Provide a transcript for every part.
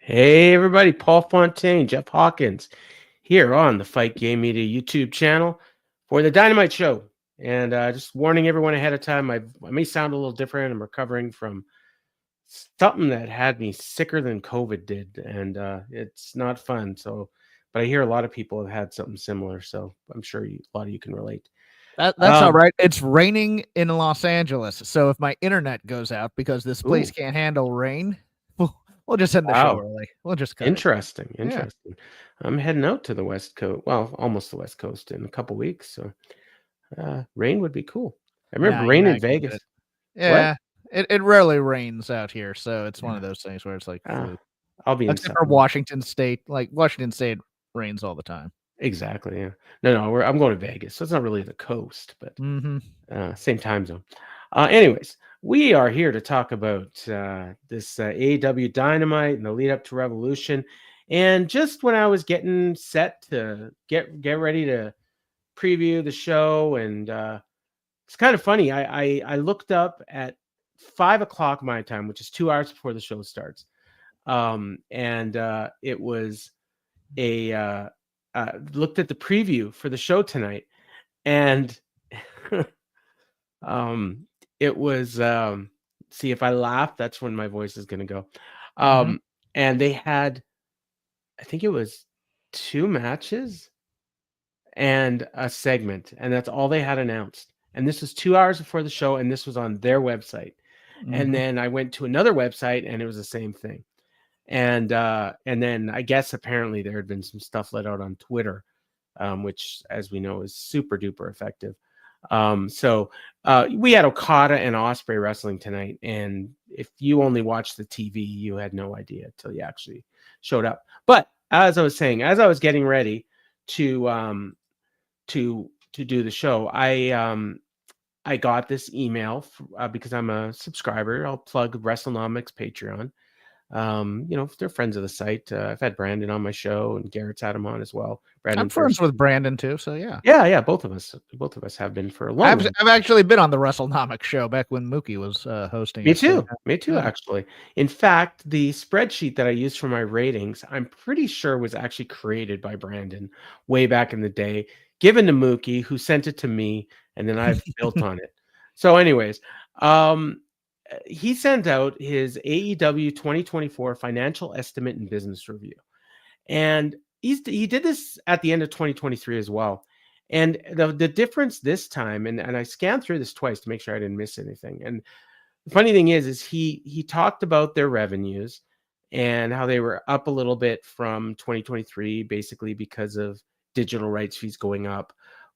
Hey everybody, Paul Fontaine, Jeff Hawkins here on the Fight Game Media YouTube channel for the Dynamite Show. And just warning everyone ahead of time, I may sound a little different. I'm recovering from something that had me sicker than COVID did, and it's not fun. But I hear a lot of people have had something similar, so I'm sure a lot of you can relate. That's all right. It's raining in Los Angeles, so if my internet goes out because this place can't handle rain, we'll just end the show early. We'll just cut Interesting. I'm heading out to the West Coast. Well, almost the West Coast in a couple weeks, so rain would be cool. I remember rain in Vegas. Yeah, it rarely rains out here, so it's one of those things where it's like I'll be except for Washington State. Like Washington State rains all the time. Exactly. Yeah. No. I'm going to Vegas, so it's not really the coast, but same time zone. Anyways, we are here to talk about this AEW Dynamite and the lead up to Revolution. And just when I was getting set to get ready to preview the show, and it's kind of funny. I looked up at 5 o'clock my time, which is 2 hours before the show starts, and it was a looked at the preview for the show tonight, and it was see, if I laugh, that's when my voice is going to go. And they had, I think it was 2 matches and a segment, and that's all they had announced. And this was 2 hours before the show, and this was on their website. And then I went to another website, and it was the same thing. And then I guess apparently there had been some stuff let out on Twitter, which, as we know, is super duper effective. So we had Okada and Ospreay wrestling tonight, and if you only watched the TV, you had no idea until you actually showed up. But as I was saying, as I was getting ready to do the show, I got this email because I'm a subscriber. I'll plug WrestleNomics Patreon. They're friends of the site. I've had Brandon on my show, and Garrett's had him on as well. I'm friends with Brandon too, so yeah. Yeah. Both of us have been for a long time. I've actually been on the WrestleNomics show back when Mookie was hosting. Me too. Actually. In fact, the spreadsheet that I used for my ratings, I'm pretty sure was actually created by Brandon way back in the day, given to Mookie, who sent it to me, and then I've built on it. So, anyways, he sent out his AEW 2024 financial estimate and business review. And he did this at the end of 2023 as well. And the difference this time, and I scanned through this twice to make sure I didn't miss anything. And the funny thing is he talked about their revenues and how they were up a little bit from 2023, basically because of digital rights fees going up.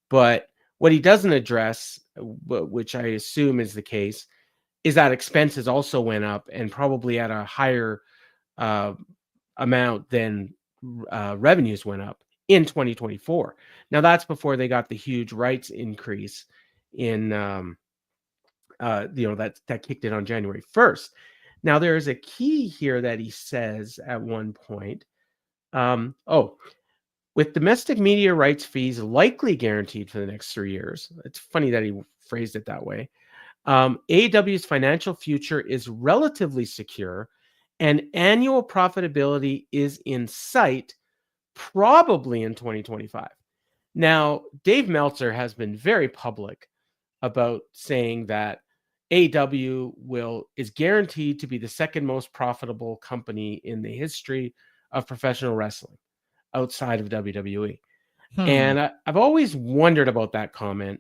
But what he doesn't address, which I assume is the case, is that expenses also went up, and probably at a higher amount than revenues went up in 2024. Now that's before they got the huge rights increase in that kicked in on January 1st. Now there is a key here that he says at one point. With domestic media rights fees likely guaranteed for the next 3 years. It's funny that he phrased it that way. AEW's financial future is relatively secure, and annual profitability is in sight, probably in 2025. Now, Dave Meltzer has been very public about saying that AEW is guaranteed to be the second most profitable company in the history of professional wrestling outside of WWE. And I've always wondered about that comment.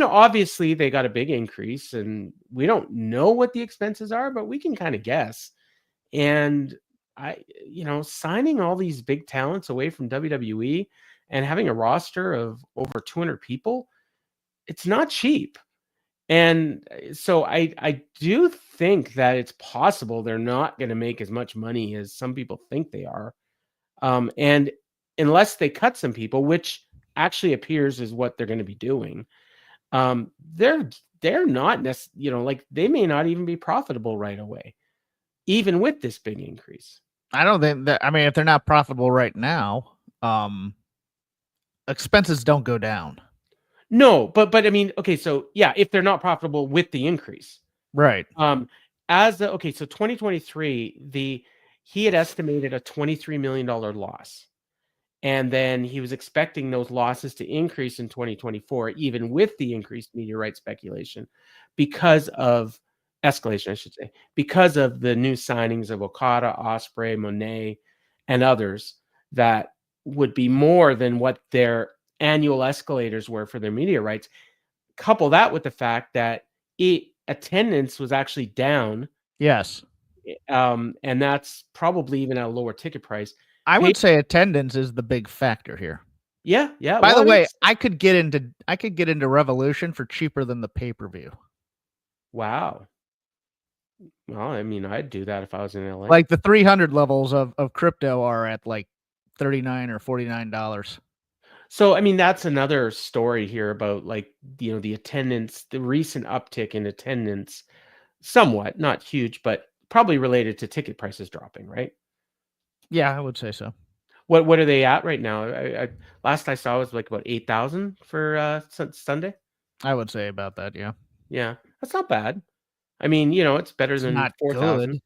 Obviously they got a big increase, and we don't know what the expenses are, but we can kind of guess. And signing all these big talents away from WWE and having a roster of over 200 people, it's not cheap. And so I do think that it's possible they're not going to make as much money as some people think they are. And unless they cut some people, which actually appears is what they're going to be doing, they're not necessarily, they may not even be profitable right away, even with this big increase. I don't think that. I mean, if they're not profitable right now, expenses don't go down. No, but I mean, okay, so yeah, if they're not profitable with the increase, right? So 2023, he had estimated a $23 million loss. And then he was expecting those losses to increase in 2024, even with the increased media rights speculation, because of escalation, I should say, because of the new signings of Okada, Ospreay, Monet, and others that would be more than what their annual escalators were for their media rights. Couple that with the fact that attendance was actually down. Yes. And that's probably even at a lower ticket price. I would say attendance is the big factor here. Yeah, yeah. By the way, I could get into Revolution for cheaper than the pay-per-view. Wow. Well, I mean, I'd do that if I was in LA. Like the 300 levels of crypto are at like $39 or $49. So, I mean, that's another story here about like, the attendance, the recent uptick in attendance, somewhat, not huge, but probably related to ticket prices dropping, right? Yeah, I would say so. What are they at right now? Last I saw was like about 8,000 for Sunday. I would say about that, yeah. Yeah, that's not bad. I mean, it's better than 4,000.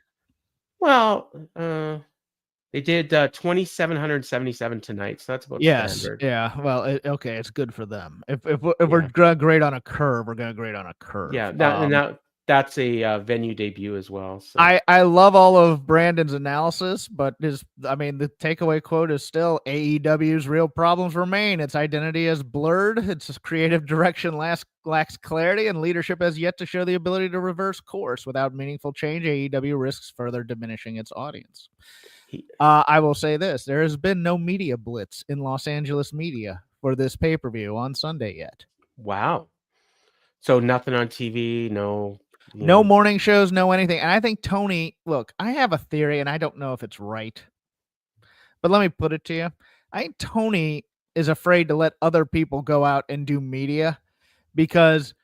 Well, they did 2,777 tonight, so that's about standard. Yeah. Well, okay, it's good for them. If we're gonna grade on a curve, we're gonna grade on a curve. Yeah, that's a venue debut as well. So. I love all of Brandon's analysis, but the takeaway quote is still AEW's real problems remain. Its identity is blurred, its creative direction lacks clarity, and leadership has yet to show the ability to reverse course. Without meaningful change, AEW risks further diminishing its audience. I will say this: there has been no media blitz in Los Angeles media for this pay-per-view on Sunday yet. Wow. So nothing on TV, no morning shows, no anything. And I think Tony, look, I have a theory, and I don't know if it's right, but let me put it to you. I think Tony is afraid to let other people go out and do media because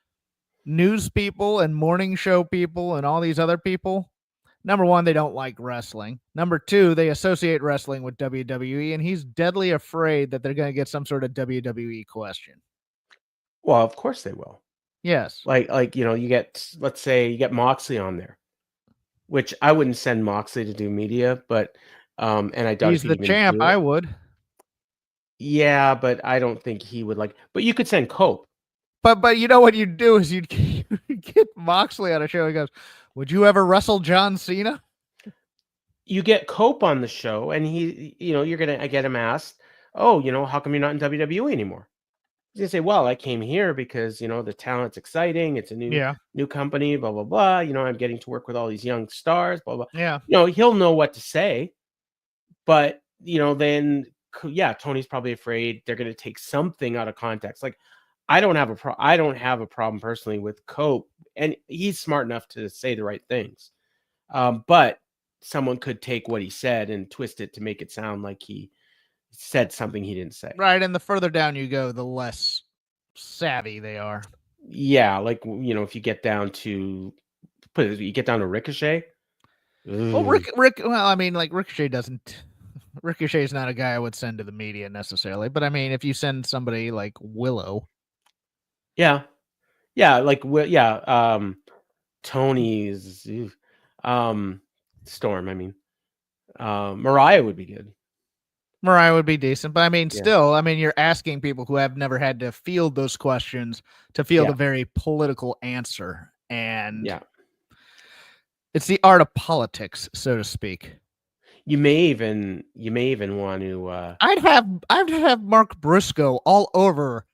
news people and morning show people and all these other people, number one, they don't like wrestling. Number two, they associate wrestling with WWE, and he's deadly afraid that they're going to get some sort of WWE question. Well, of course they will. Yes. Like let's say you get Moxley on there, which I wouldn't send Moxley to do media, but and I doubt he's the champ. I would. Yeah, but I don't think he would like. But you could send Cope. But you know what you'd do is you'd get Moxley on a show. He goes, "Would you ever wrestle John Cena?" You get Cope on the show, and you're gonna get him asked, "Oh, how come you're not in WWE anymore?" He's gonna say, "Well, I came here because the talent's exciting. It's a new company, blah blah blah. I'm getting to work with all these young stars, blah blah." Yeah. He'll know what to say, but then Tony's probably afraid they're gonna take something out of context. Like, I don't have a problem personally with Cope, and he's smart enough to say the right things, but someone could take what he said and twist it to make it sound like he said something he didn't say. Right, and the further down you go, the less savvy they are. Yeah, like if you get down to Ricochet. Well, Ricochet doesn't. Ricochet's not a guy I would send to the media necessarily, but I mean, if you send somebody like Willow, Tony's Storm. I mean, Mariah would be good. Mariah would be decent, but I mean, still, you're asking people who have never had to field those questions to field a very political answer, and it's the art of politics, so to speak. You may even want to. I'd have Mark Briscoe all over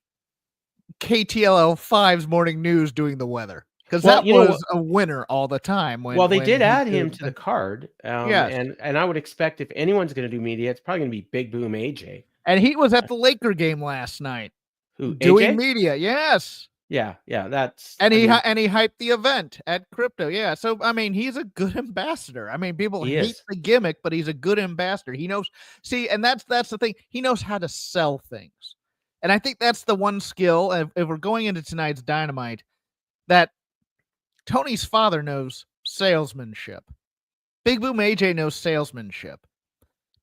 KTLL 5's morning news doing the weather. Because that was a winner all the time. They did add him to the card. And I would expect if anyone's going to do media, it's probably going to be Big Boom AJ. And he was at the Laker game last night. Who, doing AJ? Media, yes. Yeah, that's... And he hyped the event at Crypto, yeah. So, he's a good ambassador. People hate the gimmick, but he's a good ambassador. He knows... See, and that's the thing. He knows how to sell things. And I think that's the one skill, if we're going into tonight's Dynamite, that Tony's father knows salesmanship. Big Boom AJ knows salesmanship.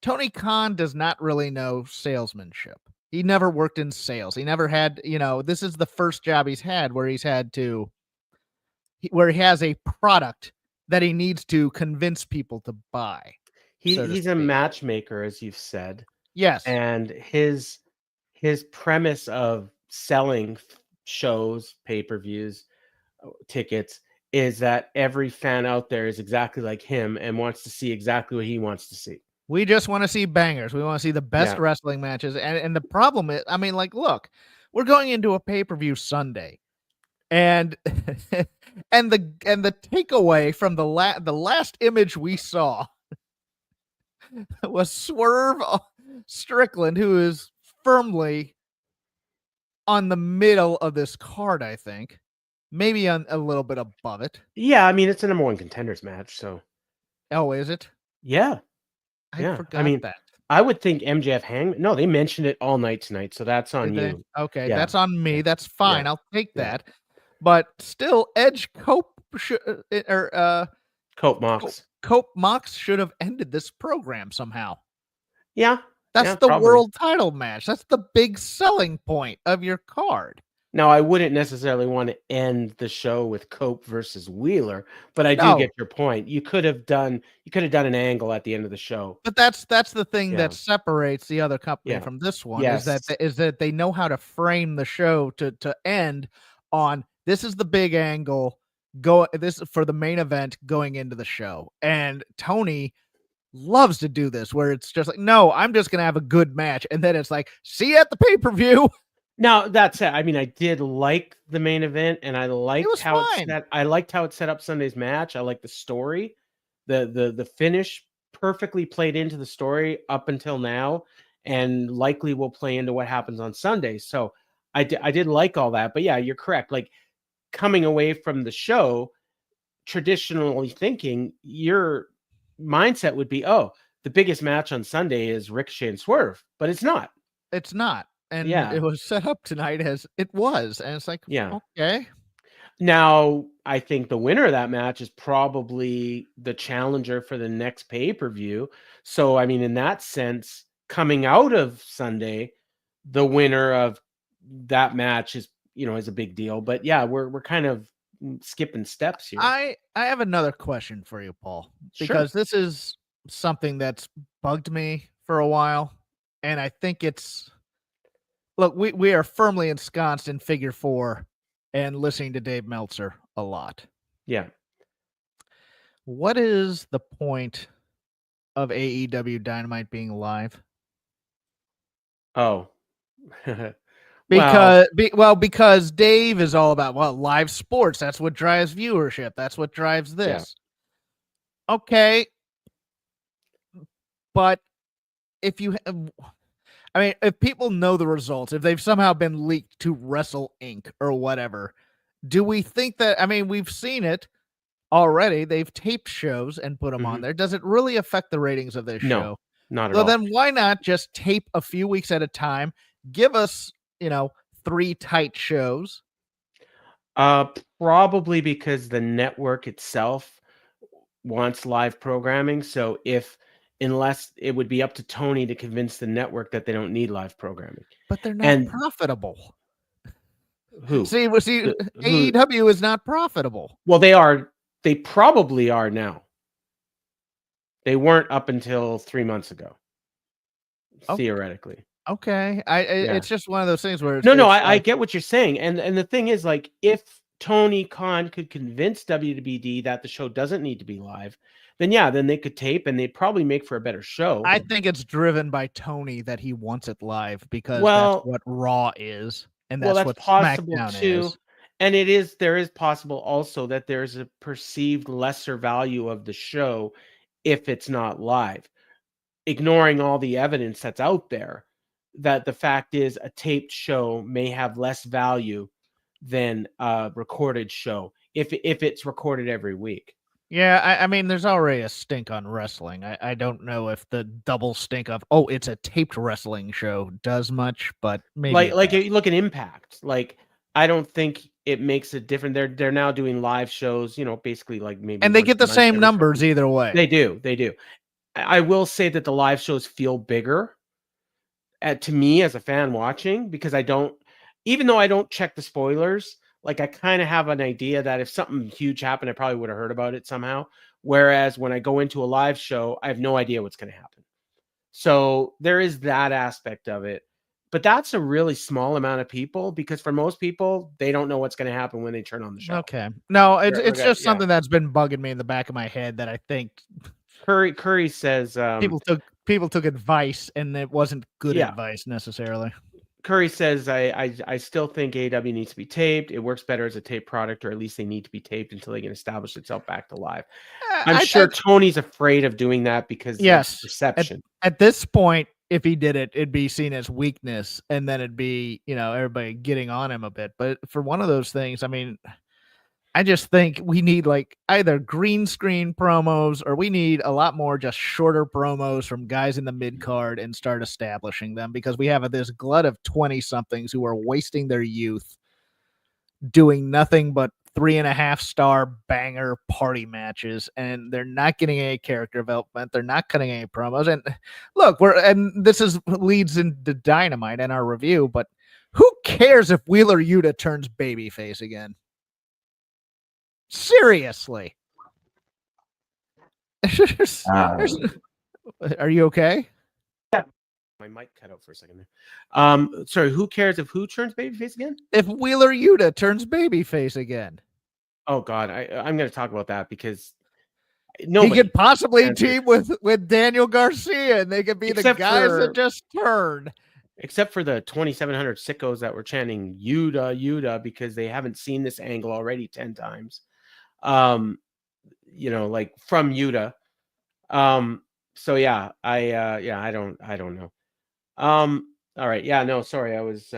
Tony Khan does not really know salesmanship. He never worked in sales. He never had, this is the first job he's had where he has a product that he needs to convince people to buy. He's a matchmaker, as you've said. Yes. And his premise of selling shows, pay-per-views, tickets is that every fan out there is exactly like him and wants to see exactly what he wants to see. We just want to see bangers. We want to see the best wrestling matches. And the problem is, I mean, like, look, we're going into a pay-per-view Sunday. And and the takeaway from the last image we saw was Swerve Strickland, who is firmly on the middle of this card, I think. Maybe on a little bit above it. Yeah, I mean, it's a number one contenders match, so. Oh, is it? Yeah. I forgot that. I would think MJF No, they mentioned it all night tonight, so that's on you. Okay, that's on me. That's fine. I'll take that. But still, Edge Cope Mox should have ended this program somehow. Yeah. That's the world title match. That's the big selling point of your card. Now, I wouldn't necessarily want to end the show with Cope versus Wheeler, but I do get your point. You could have done an angle at the end of the show. But that's the thing that separates the other company from this one is that they know how to frame the show to end on this is the big angle this for the main event going into the show. And Tony loves to do this where it's just like, no, I'm just going to have a good match. And then it's like, see you at the pay-per-view. Now that's it. I mean, I did like the main event, and I liked how it set up Sunday's match. I like the story, the finish perfectly played into the story up until now, and likely will play into what happens on Sunday. So I did like all that. But yeah, you're correct. Like coming away from the show, traditionally thinking, your mindset would be, oh, the biggest match on Sunday is Ricochet and Swerve, but it's not. It's not. And it was set up tonight as it was. And it's like, okay. Now, I think the winner of that match is probably the challenger for the next pay-per-view. So, I mean, in that sense, coming out of Sunday, the winner of that match is a big deal. But yeah, we're kind of skipping steps here. I have another question for you, Paul, because this is something that's bugged me for a while. And I think look, we are firmly ensconced in Figure 4 and listening to Dave Meltzer a lot. Yeah. What is the point of AEW Dynamite being live? Oh. Because Dave is all about, live sports. That's what drives viewership. That's what drives this. Yeah. Okay. But if people know the results, if they've somehow been leaked to Wrestle Inc. or whatever, do we think that, we've seen it already. They've taped shows and put them on there. Does it really affect the ratings of their show? No, not at all. So then why not just tape a few weeks at a time? Give us, 3 tight shows. Probably because the network itself wants live programming. So unless it would be up to Tony to convince the network that they don't need live programming. But they're not profitable. Who? See, AEW is not profitable. Well, they are. They probably are now. They weren't up until 3 months ago, theoretically. Okay. It's just one of those things where I get what you're saying. And the thing is, like, if Tony Khan could convince WWD that the show doesn't need to be live, then they could tape and they'd probably make for a better show. I think it's driven by Tony that he wants it live because that's what Raw is, and that's what possible SmackDown too. is. And there is possible also that there's a perceived lesser value of the show if it's not live, ignoring all the evidence that's out there. That the fact is a taped show may have less value than a recorded show if it's recorded every week. Yeah, there's already a stink on wrestling. I don't know if the double stink of it's a taped wrestling show does much, but maybe like you look at Impact. Like I don't think it makes a difference. They're now doing live shows, basically like maybe, and they get the same numbers either way. They do. I will say that the live shows feel bigger. To me as a fan watching, because even though I don't check the spoilers, like I kind of have an idea that if something huge happened, I probably would have heard about it somehow. Whereas when I go into a live show, I have no idea what's going to happen. So there is that aspect of it. But that's a really small amount of people, because for most people, they don't know what's going to happen when they turn on the show. Okay. No, it's just something that's been bugging me in the back of my head that I think Curry says people took advice and it wasn't good advice necessarily. Curry says I still think AEW needs to be taped. It works better as a taped product, or at least they need to be taped until they can establish itself back to live. I'm sure Tony's afraid of doing that because of perception. At this point, if he did it, it'd be seen as weakness, and then it'd be, everybody getting on him a bit. But for one of those things, I mean, I just think we need like either green screen promos, or we need a lot more just shorter promos from guys in the mid card and start establishing them, because we have this glut of 20-somethings who are wasting their youth doing nothing but 3.5-star banger party matches, and they're not getting any character development. They're not cutting any promos. And look, this leads into Dynamite and our review, but who cares if Wheeler Yuta turns babyface again? Seriously. Are you okay? Yeah. My mic cut out for a second there. Sorry, who cares if who turns babyface again? If Wheeler Yuta turns babyface again. Oh God, I'm going to talk about that, because he could possibly team with Daniel Garcia, and they could be the guys that just turn. Except for the 2,700 sickos that were chanting Yuta, because they haven't seen this angle already 10 times. Like from Yuta. So yeah, I don't know. All right. Yeah, no, sorry. I was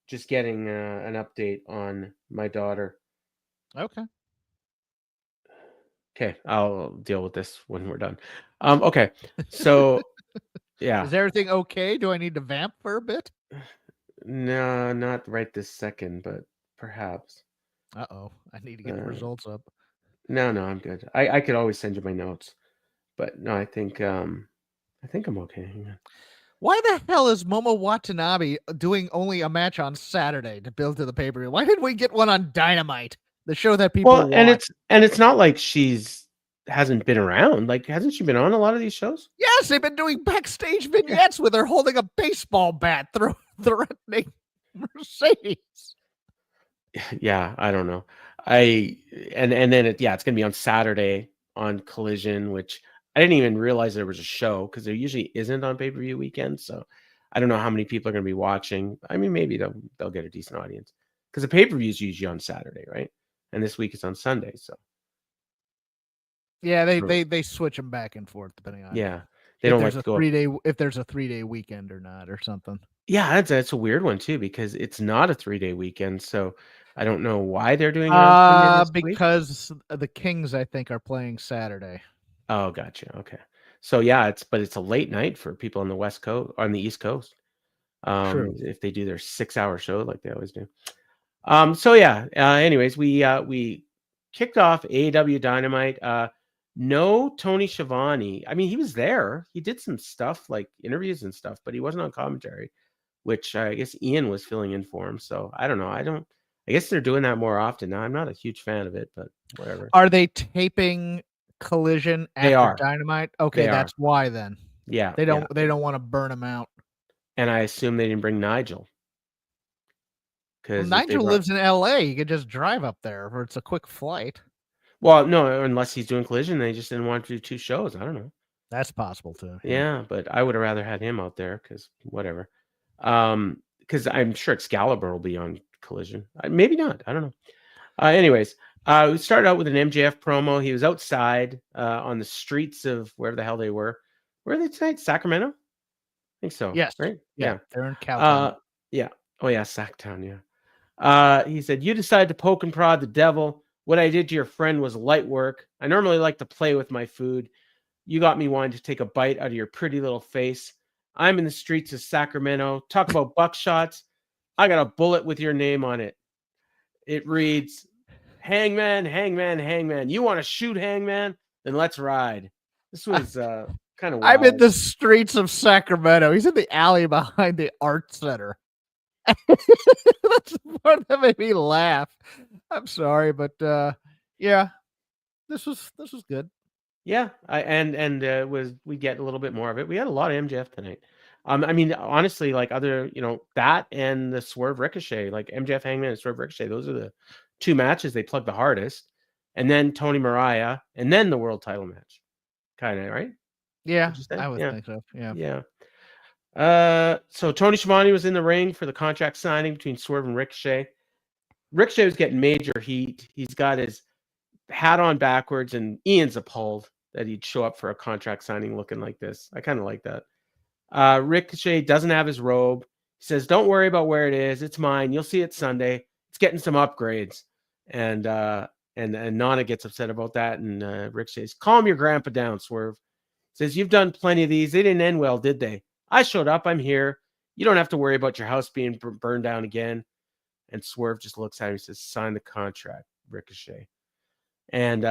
just getting an update on my daughter. Okay, I'll deal with this when we're done. Okay. So yeah. Is everything okay? Do I need to vamp for a bit? No, not right this second, but perhaps. Uh-oh. I need to get the results up. No, I'm good. I could always send you my notes. But no, I think I'm okay. Hang on. Why the hell is Momo Watanabe doing only a match on Saturday to build to the pay-per-view? Why didn't we get one on Dynamite, the show that people watch? And it's not like hasn't been around. Like, hasn't she been on a lot of these shows? Yes, they've been doing backstage vignettes with her holding a baseball bat threatening Mercedes. Yeah, I don't know. And then it's going to be on Saturday on Collision, which I didn't even realize there was a show, because there usually isn't on pay-per-view weekend. So I don't know how many people are going to be watching. I mean, maybe they'll get a decent audience, because the pay-per-view is usually on Saturday, right? And this week it's on Sunday. So yeah, they switch them back and forth depending on they don't like to go if there's a 3-day weekend or not or something. Yeah, that's a weird one too, because it's not a 3-day weekend. So I don't know why they're doing it because the Kings, I think, are playing Saturday. Oh, gotcha. Okay. So yeah, it's a late night for people on the West Coast, on the East Coast. True. If they do their 6-hour show like they always do. So yeah, anyways, we kicked off AEW Dynamite. No Tony Schiavone. I mean, he was there. He did some stuff like interviews and stuff, but he wasn't on commentary, which I guess Ian was filling in for him. So I don't know. I guess they're doing that more often now. I'm not a huge fan of it, but whatever. Are they taping Collision after Dynamite? Okay, that's why then. Yeah. They don't want to burn him out. And I assume they didn't bring Nigel. Because Nigel lives in LA. You could just drive up there, or it's a quick flight. Well, no, unless he's doing Collision, they just didn't want to do 2 shows. I don't know. That's possible too. Yeah, but I would have rather had him out there, because whatever. Because I'm sure Excalibur will be on Collision. Maybe not. I don't know. Anyways, we started out with an MJF promo. He was outside on the streets of wherever the hell they were. Where are they tonight? Sacramento? I think so. Yes. Right? Yeah. They're in California. Yeah. Oh, yeah. Sacktown. Yeah. He said, "You decided to poke and prod the devil. What I did to your friend was light work. I normally like to play with my food. You got me wanting to take a bite out of your pretty little face. I'm in the streets of Sacramento. Talk about buckshots. I got a bullet with your name on it. It reads, Hangman, Hangman, Hangman. You want to shoot Hangman? Then let's ride." This was kind of wild. I'm in the streets of Sacramento. He's in the alley behind the art center. That's the part that made me laugh. I'm sorry, but yeah. This was good. Yeah, we get a little bit more of it. We had a lot of MJF tonight. I mean, honestly, like other, that and the Swerve Ricochet, like MJF Hangman and Swerve Ricochet, those are the two matches they plugged the hardest. And then Tony Mariah, and then the world title match. Kind of, right? Yeah, I would think so. Yeah. Yeah. So Tony Schiavone was in the ring for the contract signing between Swerve and Ricochet. Ricochet was getting major heat. He's got his hat on backwards, and Ian's appalled that he'd show up for a contract signing looking like this. I kind of like that. Ricochet doesn't have his robe. He says, "Don't worry about where it is. It's mine. You'll see it Sunday. It's getting some upgrades." And Nana gets upset about that. And Ricochet says, "Calm your grandpa down, Swerve." Says, "You've done plenty of these. They didn't end well, did they? I showed up. I'm here. You don't have to worry about your house being burned down again." And Swerve just looks at him and says, "Sign the contract, Ricochet." And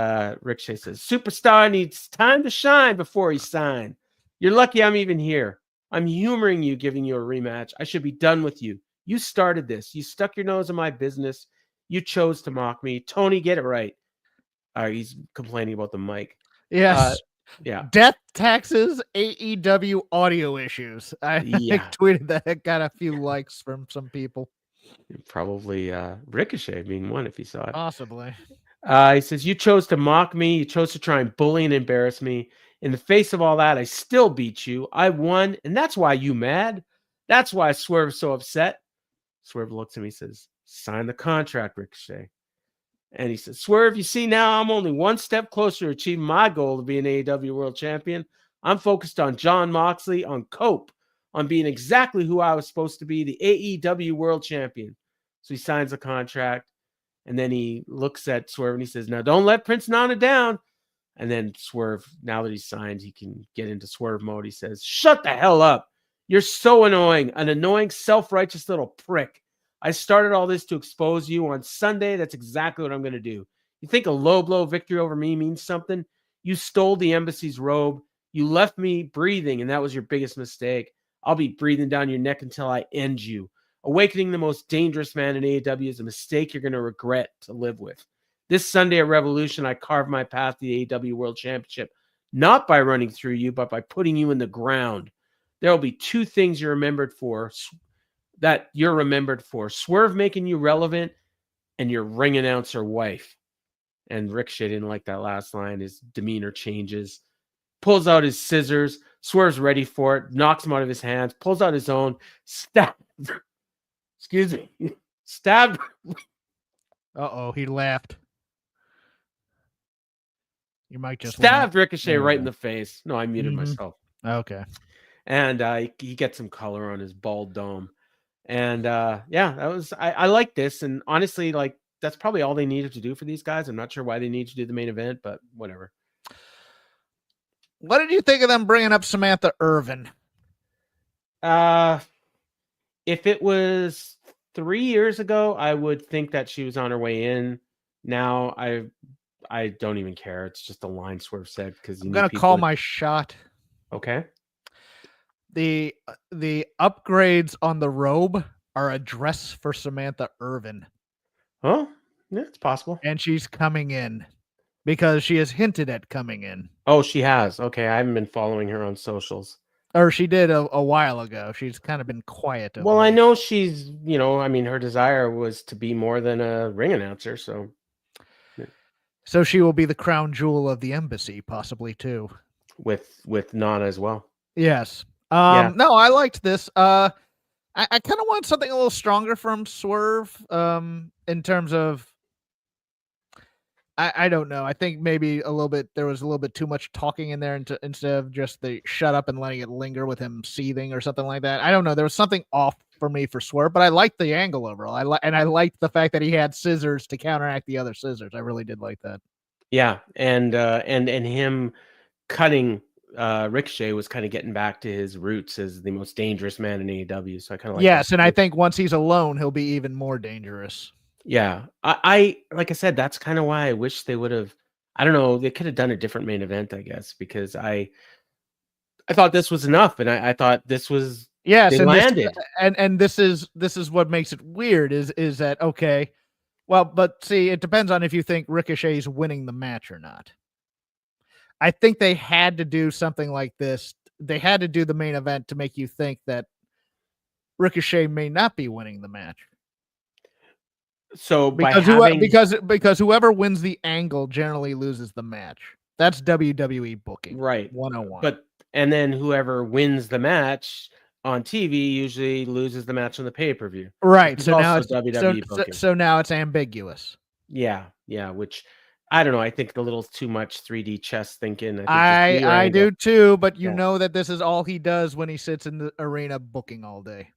Ricochet says, "Superstar needs time to shine before he signs. You're lucky I'm even here. I'm humoring you, giving you a rematch. I should be done with you. You started this. You stuck your nose in my business. You chose to mock me. Tony, get it right." He's complaining about the mic. Yes. Yeah. Death, taxes, AEW audio issues. I tweeted that. Got a few likes from some people. Probably Ricochet being one if he saw it. Possibly. He says, "You chose to mock me. You chose to try and bully and embarrass me. In the face of all that, I still beat you. I won, and that's why you mad. That's why Swerve's so upset." Swerve looks at me and says, "Sign the contract, Ricochet." And he says, "Swerve, you see now I'm only one step closer to achieving my goal to be an AEW World Champion. I'm focused on Jon Moxley, on Cope, on being exactly who I was supposed to be, the AEW World Champion." So he signs the contract. And then he looks at Swerve and he says, "Now don't let Prince Nana down." And then Swerve, now that he's signed, he can get into Swerve mode. He says, "Shut the hell up. You're so annoying. An annoying, self-righteous little prick. I started all this to expose you. On Sunday, that's exactly what I'm going to do. You think a low blow victory over me means something? You stole the embassy's robe. You left me breathing, and that was your biggest mistake. I'll be breathing down your neck until I end you. Awakening the most dangerous man in AEW is a mistake you're going to regret to live with. This Sunday at Revolution, I carved my path to the AEW World Championship, not by running through you, but by putting you in the ground. There will be two things you're remembered for, Swerve making you relevant and your ring announcer wife." And Ricochet didn't like that last line. His demeanor changes. Pulls out his scissors. Swerve's ready for it. Knocks him out of his hands. Pulls out his own. Stabbed. Uh-oh, he laughed. You might just stabbed Ricochet right in the face. No, I muted myself. Okay. And he gets some color on his bald dome. And I like this. And honestly, like, that's probably all they needed to do for these guys. I'm not sure why they need to do the main event, but whatever. What did you think of them bringing up Samantha Irvin? If it was 3 years ago, I would think that she was on her way in. Now I don't even care. It's just a line Swerve said because I'm gonna call my shot. Okay. The upgrades on the robe are a dress for Samantha Irvin. Oh, yeah, it's possible. And she's coming in because she has hinted at coming in. Oh, she has. Okay, I haven't been following her on socials. Or she did a while ago. She's kind of been quiet. Well, I know she's, her desire was to be more than a ring announcer. So she will be the crown jewel of the embassy, possibly too. With Nana as well. Yes. No, I liked this. I kind of want something a little stronger from Swerve. In terms of, I don't know. I think maybe there was a little bit too much talking in there instead of just the shut up and letting it linger with him seething or something like that. I don't know. There was something off for me for Swerve, but I liked the angle overall. I liked the fact that he had scissors to counteract the other scissors. I really did like that. Yeah, and him cutting Ricochet was kind of getting back to his roots as the most dangerous man in AEW. So I kind of like yes, and I think once he's alone, he'll be even more dangerous. Yeah, I like I said, that's kind of why I wish they would have. I don't know, they could have done a different main event, I guess, because I thought this was enough, and I thought this was yes, they and landed. This is what makes it weird is that okay? Well, but see, it depends on if you think Ricochet's winning the match or not. I think they had to do something like this. They had to do the main event to make you think that Ricochet may not be winning the match. So because whoever wins the angle generally loses the match. That's WWE booking, right 101. And then whoever wins the match on TV usually loses the match on the pay-per-view. Right. So now it's WWE booking. So now it's ambiguous. Yeah, which I don't know. I think a little too much 3D chess thinking. I do too, but you know that this is all he does when he sits in the arena booking all day.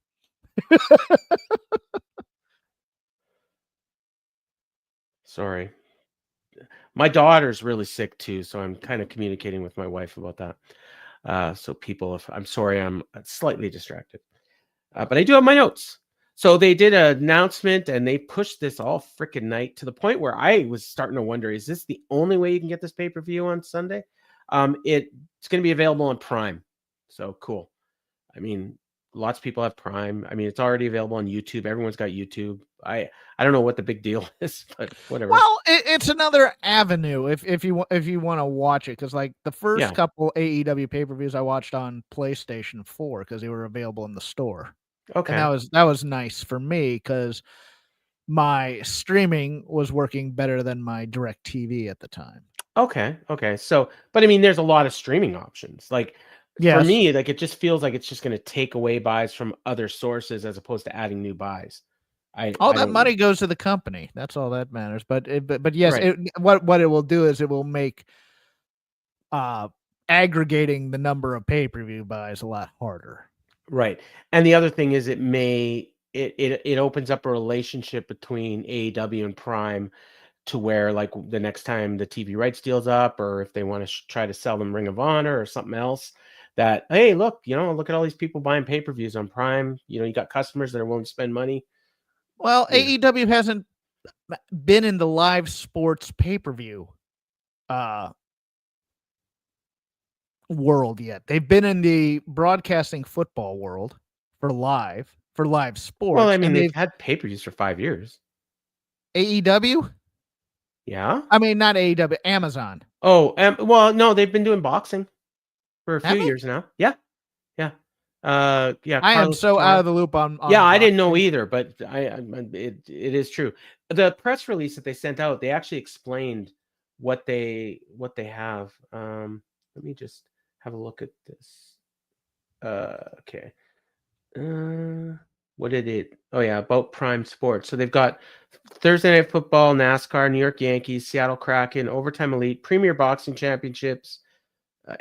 Sorry. My daughter's really sick too, so I'm kind of communicating with my wife about that. So people, I'm sorry, I'm slightly distracted. But I do have my notes. So they did an announcement and they pushed this all freaking night to the point where I was starting to wonder, is this the only way you can get this pay-per-view on Sunday? It's going to be available on Prime. So cool. I mean, lots of people have Prime. I mean, it's already available on YouTube. Everyone's got YouTube. I don't know what the big deal is, but whatever. Well, it's another avenue if you want to watch it, because like the first couple AEW pay-per-views I watched on PlayStation 4 because they were available in the store. Okay, and that was nice for me because my streaming was working better than my direct TV at the time. Okay. So, but I mean, there's a lot of streaming options. Like for me, like it just feels like it's just going to take away buys from other sources as opposed to adding new buys. All that money goes to the company. That's all that matters. But yes, right. What it will do is it will make aggregating the number of pay-per-view buys a lot harder. Right. And the other thing is it opens up a relationship between AEW and Prime to where like the next time the TV rights deal's up, or if they want to try to sell them Ring of Honor or something else, that, hey, look at all these people buying pay-per-views on Prime. You got customers that are willing to spend money. Well, AEW hasn't been in the live sports pay-per-view world yet. They've been in the broadcasting football world for live sports. Well, I mean, they've had pay-per-views for 5 years. AEW? Yeah. I mean, not AEW, Amazon. Oh, well, no, they've been doing boxing for a few years now. Yeah. I am so out of the loop on I didn't know either, but it is true. The press release that they sent out, they actually explained what they have. Let me just have a look at this. Okay. What did it? Oh yeah, about Prime Sports. So they've got Thursday Night Football, NASCAR, New York Yankees, Seattle Kraken, Overtime Elite, Premier Boxing Championships,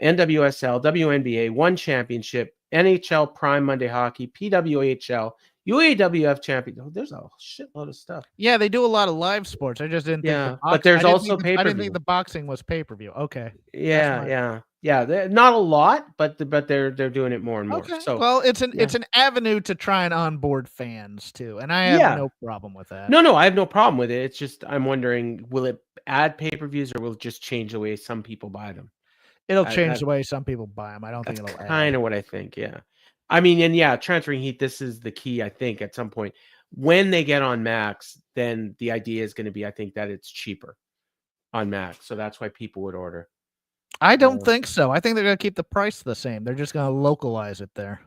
NWSL, WNBA, One Championship, NHL Prime Monday Hockey, PWHL, UAWF Champion. Oh, there's a shitload of stuff. Yeah, they do a lot of live sports. I just didn't think. But there's also pay-per-view. I didn't think the boxing was pay-per-view. Okay. Yeah. Not a lot, but they're doing it more and more. Okay. So well, it's an avenue to try and onboard fans too, and I have no problem with that. No, I have no problem with it. It's just I'm wondering, will it add pay-per-views or will it just change the way some people buy them? It'll change the way some people buy them. I don't think it'll kind of what I think. Yeah. I mean, and transferring heat, this is the key, I think, at some point. When they get on Max, then the idea is going to be, I think, that it's cheaper on Max. So that's why people would order. I don't think so. I think they're going to keep the price the same. They're just going to localize it there.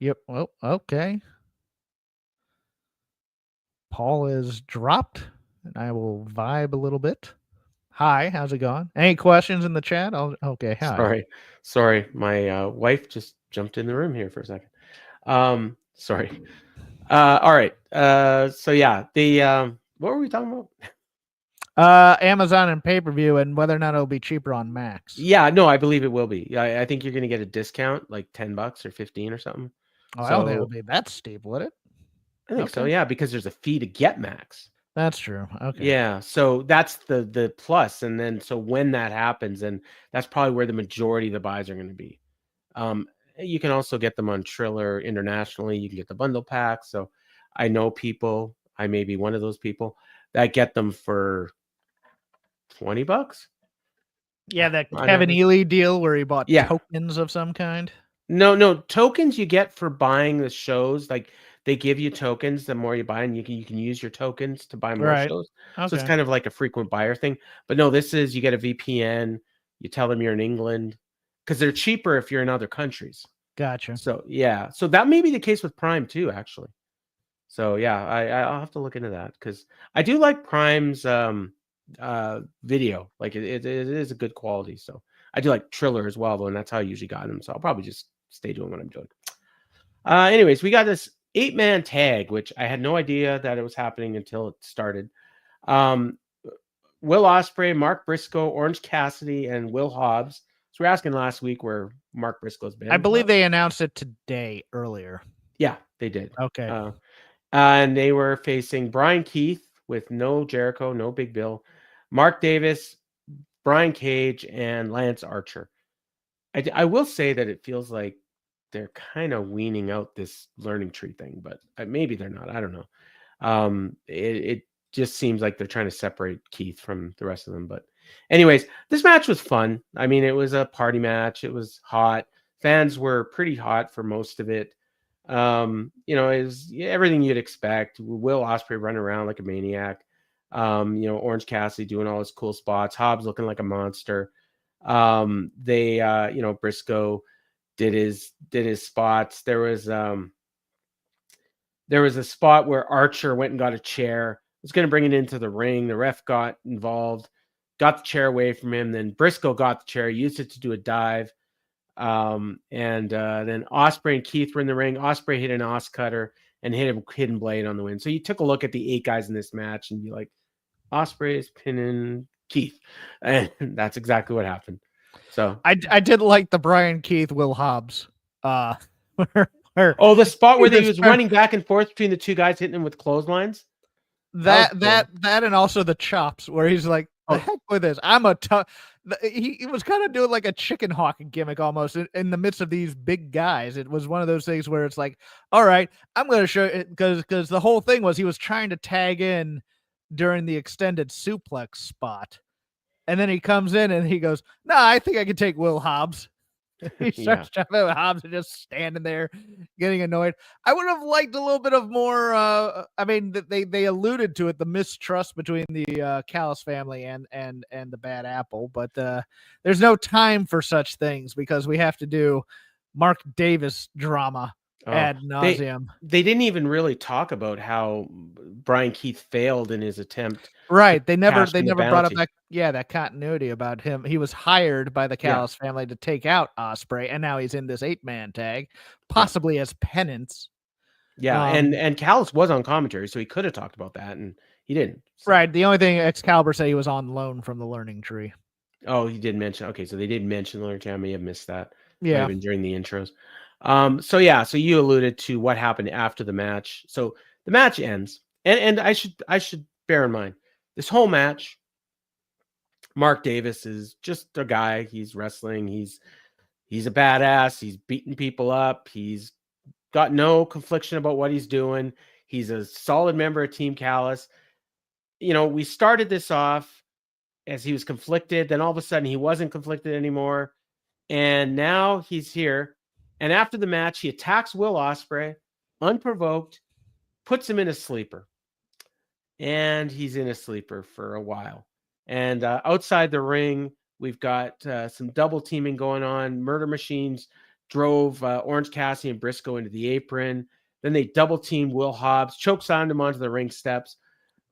Yep. Well, okay. Paul is dropped, and I will vibe a little bit. Hi, how's it going? Any questions in the chat? Okay, hi. Sorry. My wife just jumped in the room here for a second. Sorry. All right. So yeah, what were we talking about? Amazon and pay-per-view, and whether or not it'll be cheaper on Max. Yeah, no, I believe it will be. I think you're going to get a discount, like $10 or 15 or something. Oh, I don't think it'll be that steep, would it? I think so. Yeah, because there's a fee to get Max. That's true. Okay. Yeah, so that's the plus, and then so when that happens, and that's probably where the majority of the buys are going to be. You can also get them on Triller internationally. You can get the bundle pack. So I know people. I may be one of those people that get them for $20. Yeah, that Kevin Ely deal where he bought tokens of some kind. No, tokens you get for buying the shows. Like they give you tokens the more you buy, and you can use your tokens to buy more Right. shows. So it's Okay. kind of like a frequent buyer thing. But no, this is you get a VPN. You tell them you're in England because they're cheaper if you're in other countries. Gotcha. So yeah, so that may be the case with Prime too, actually. So yeah, I'll have to look into that because I do like Prime's video. Like it is a good quality. So I do like Triller as well, though, and that's how I usually got them. So I'll probably just stay doing what I'm doing. Anyways, we got this 8-man tag, which I had no idea that it was happening until it started. Will Ospreay, Mark Briscoe, Orange Cassidy, and Will Hobbs. So we're asking last week where Mark Briscoe's been. I believe they announced it today earlier. Yeah, they did. Okay. And they were facing Brian Keith with no Jericho, no Big Bill, Mark Davis, Brian Cage, and Lance Archer. I will say that it feels like they're kind of weaning out this learning tree thing, but maybe they're not. I don't know. It just seems like they're trying to separate Keith from the rest of them. But anyways, this match was fun. I mean, it was a party match. It was hot. Fans were pretty hot for most of it. It was everything you'd expect. Will Ospreay running around like a maniac. Orange Cassidy doing all his cool spots. Hobbs looking like a monster. Briscoe did his spots. There was a spot where Archer went and got a chair, was going to bring it into the ring. The ref got involved, got the chair away from him. Then Briscoe got the chair, used it to do a dive. Then Ospreay and Keith were in the ring. Ospreay hit an Os cutter and hit a hidden blade on the win. So you took a look at the 8 guys in this match and you're like, Ospreay is pinning Keith. And that's exactly what happened. So I did like the Brian Keith, Will Hobbs. The spot where he was running back and forth between the 2 guys hitting him with clotheslines. That and also the chops where he's like, the heck with this. I'm a tough. He was kind of doing like a chicken hawk gimmick almost in the midst of these big guys. It was one of those things where it's like, all right, I'm going to show it because the whole thing was he was trying to tag in during the extended suplex spot. And then he comes in and he goes, no, I think I can take Will Hobbs. He starts jumping with Hobbs and just standing there getting annoyed. I would have liked a little bit of more. They alluded to it, the mistrust between the Callis family and the Bad Apple, but there's no time for such things because we have to do Mark Davis drama ad nauseum. They didn't even really talk about how Brian Keith failed in his attempt. Right. They never brought up that continuity about him. He was hired by the Callis family to take out Ospreay, and now he's in this 8-man tag, possibly as penance. Yeah, and Callis was on commentary, so he could have talked about that, and he didn't. So. Right. The only thing Excalibur said he was on loan from the Learning Tree. Oh, he did mention. Okay, so they did mention the Learning Tree. I may have missed that. Yeah. Even during the intros. So you alluded to what happened after the match. So the match ends, and I should bear in mind this whole match. Mark Davis is just a guy. He's wrestling. He's a badass. He's beating people up. He's got no confliction about what he's doing. He's a solid member of Team Callis. We started this off as he was conflicted. Then all of a sudden he wasn't conflicted anymore. And now he's here. And after the match, he attacks Will Ospreay, unprovoked, puts him in a sleeper. And he's in a sleeper for a while. And outside the ring, we've got some double teaming going on. Murder Machines drove Orange Cassidy and Briscoe into the apron. Then they double teamed Will Hobbs, chokeslammed him onto the ring steps.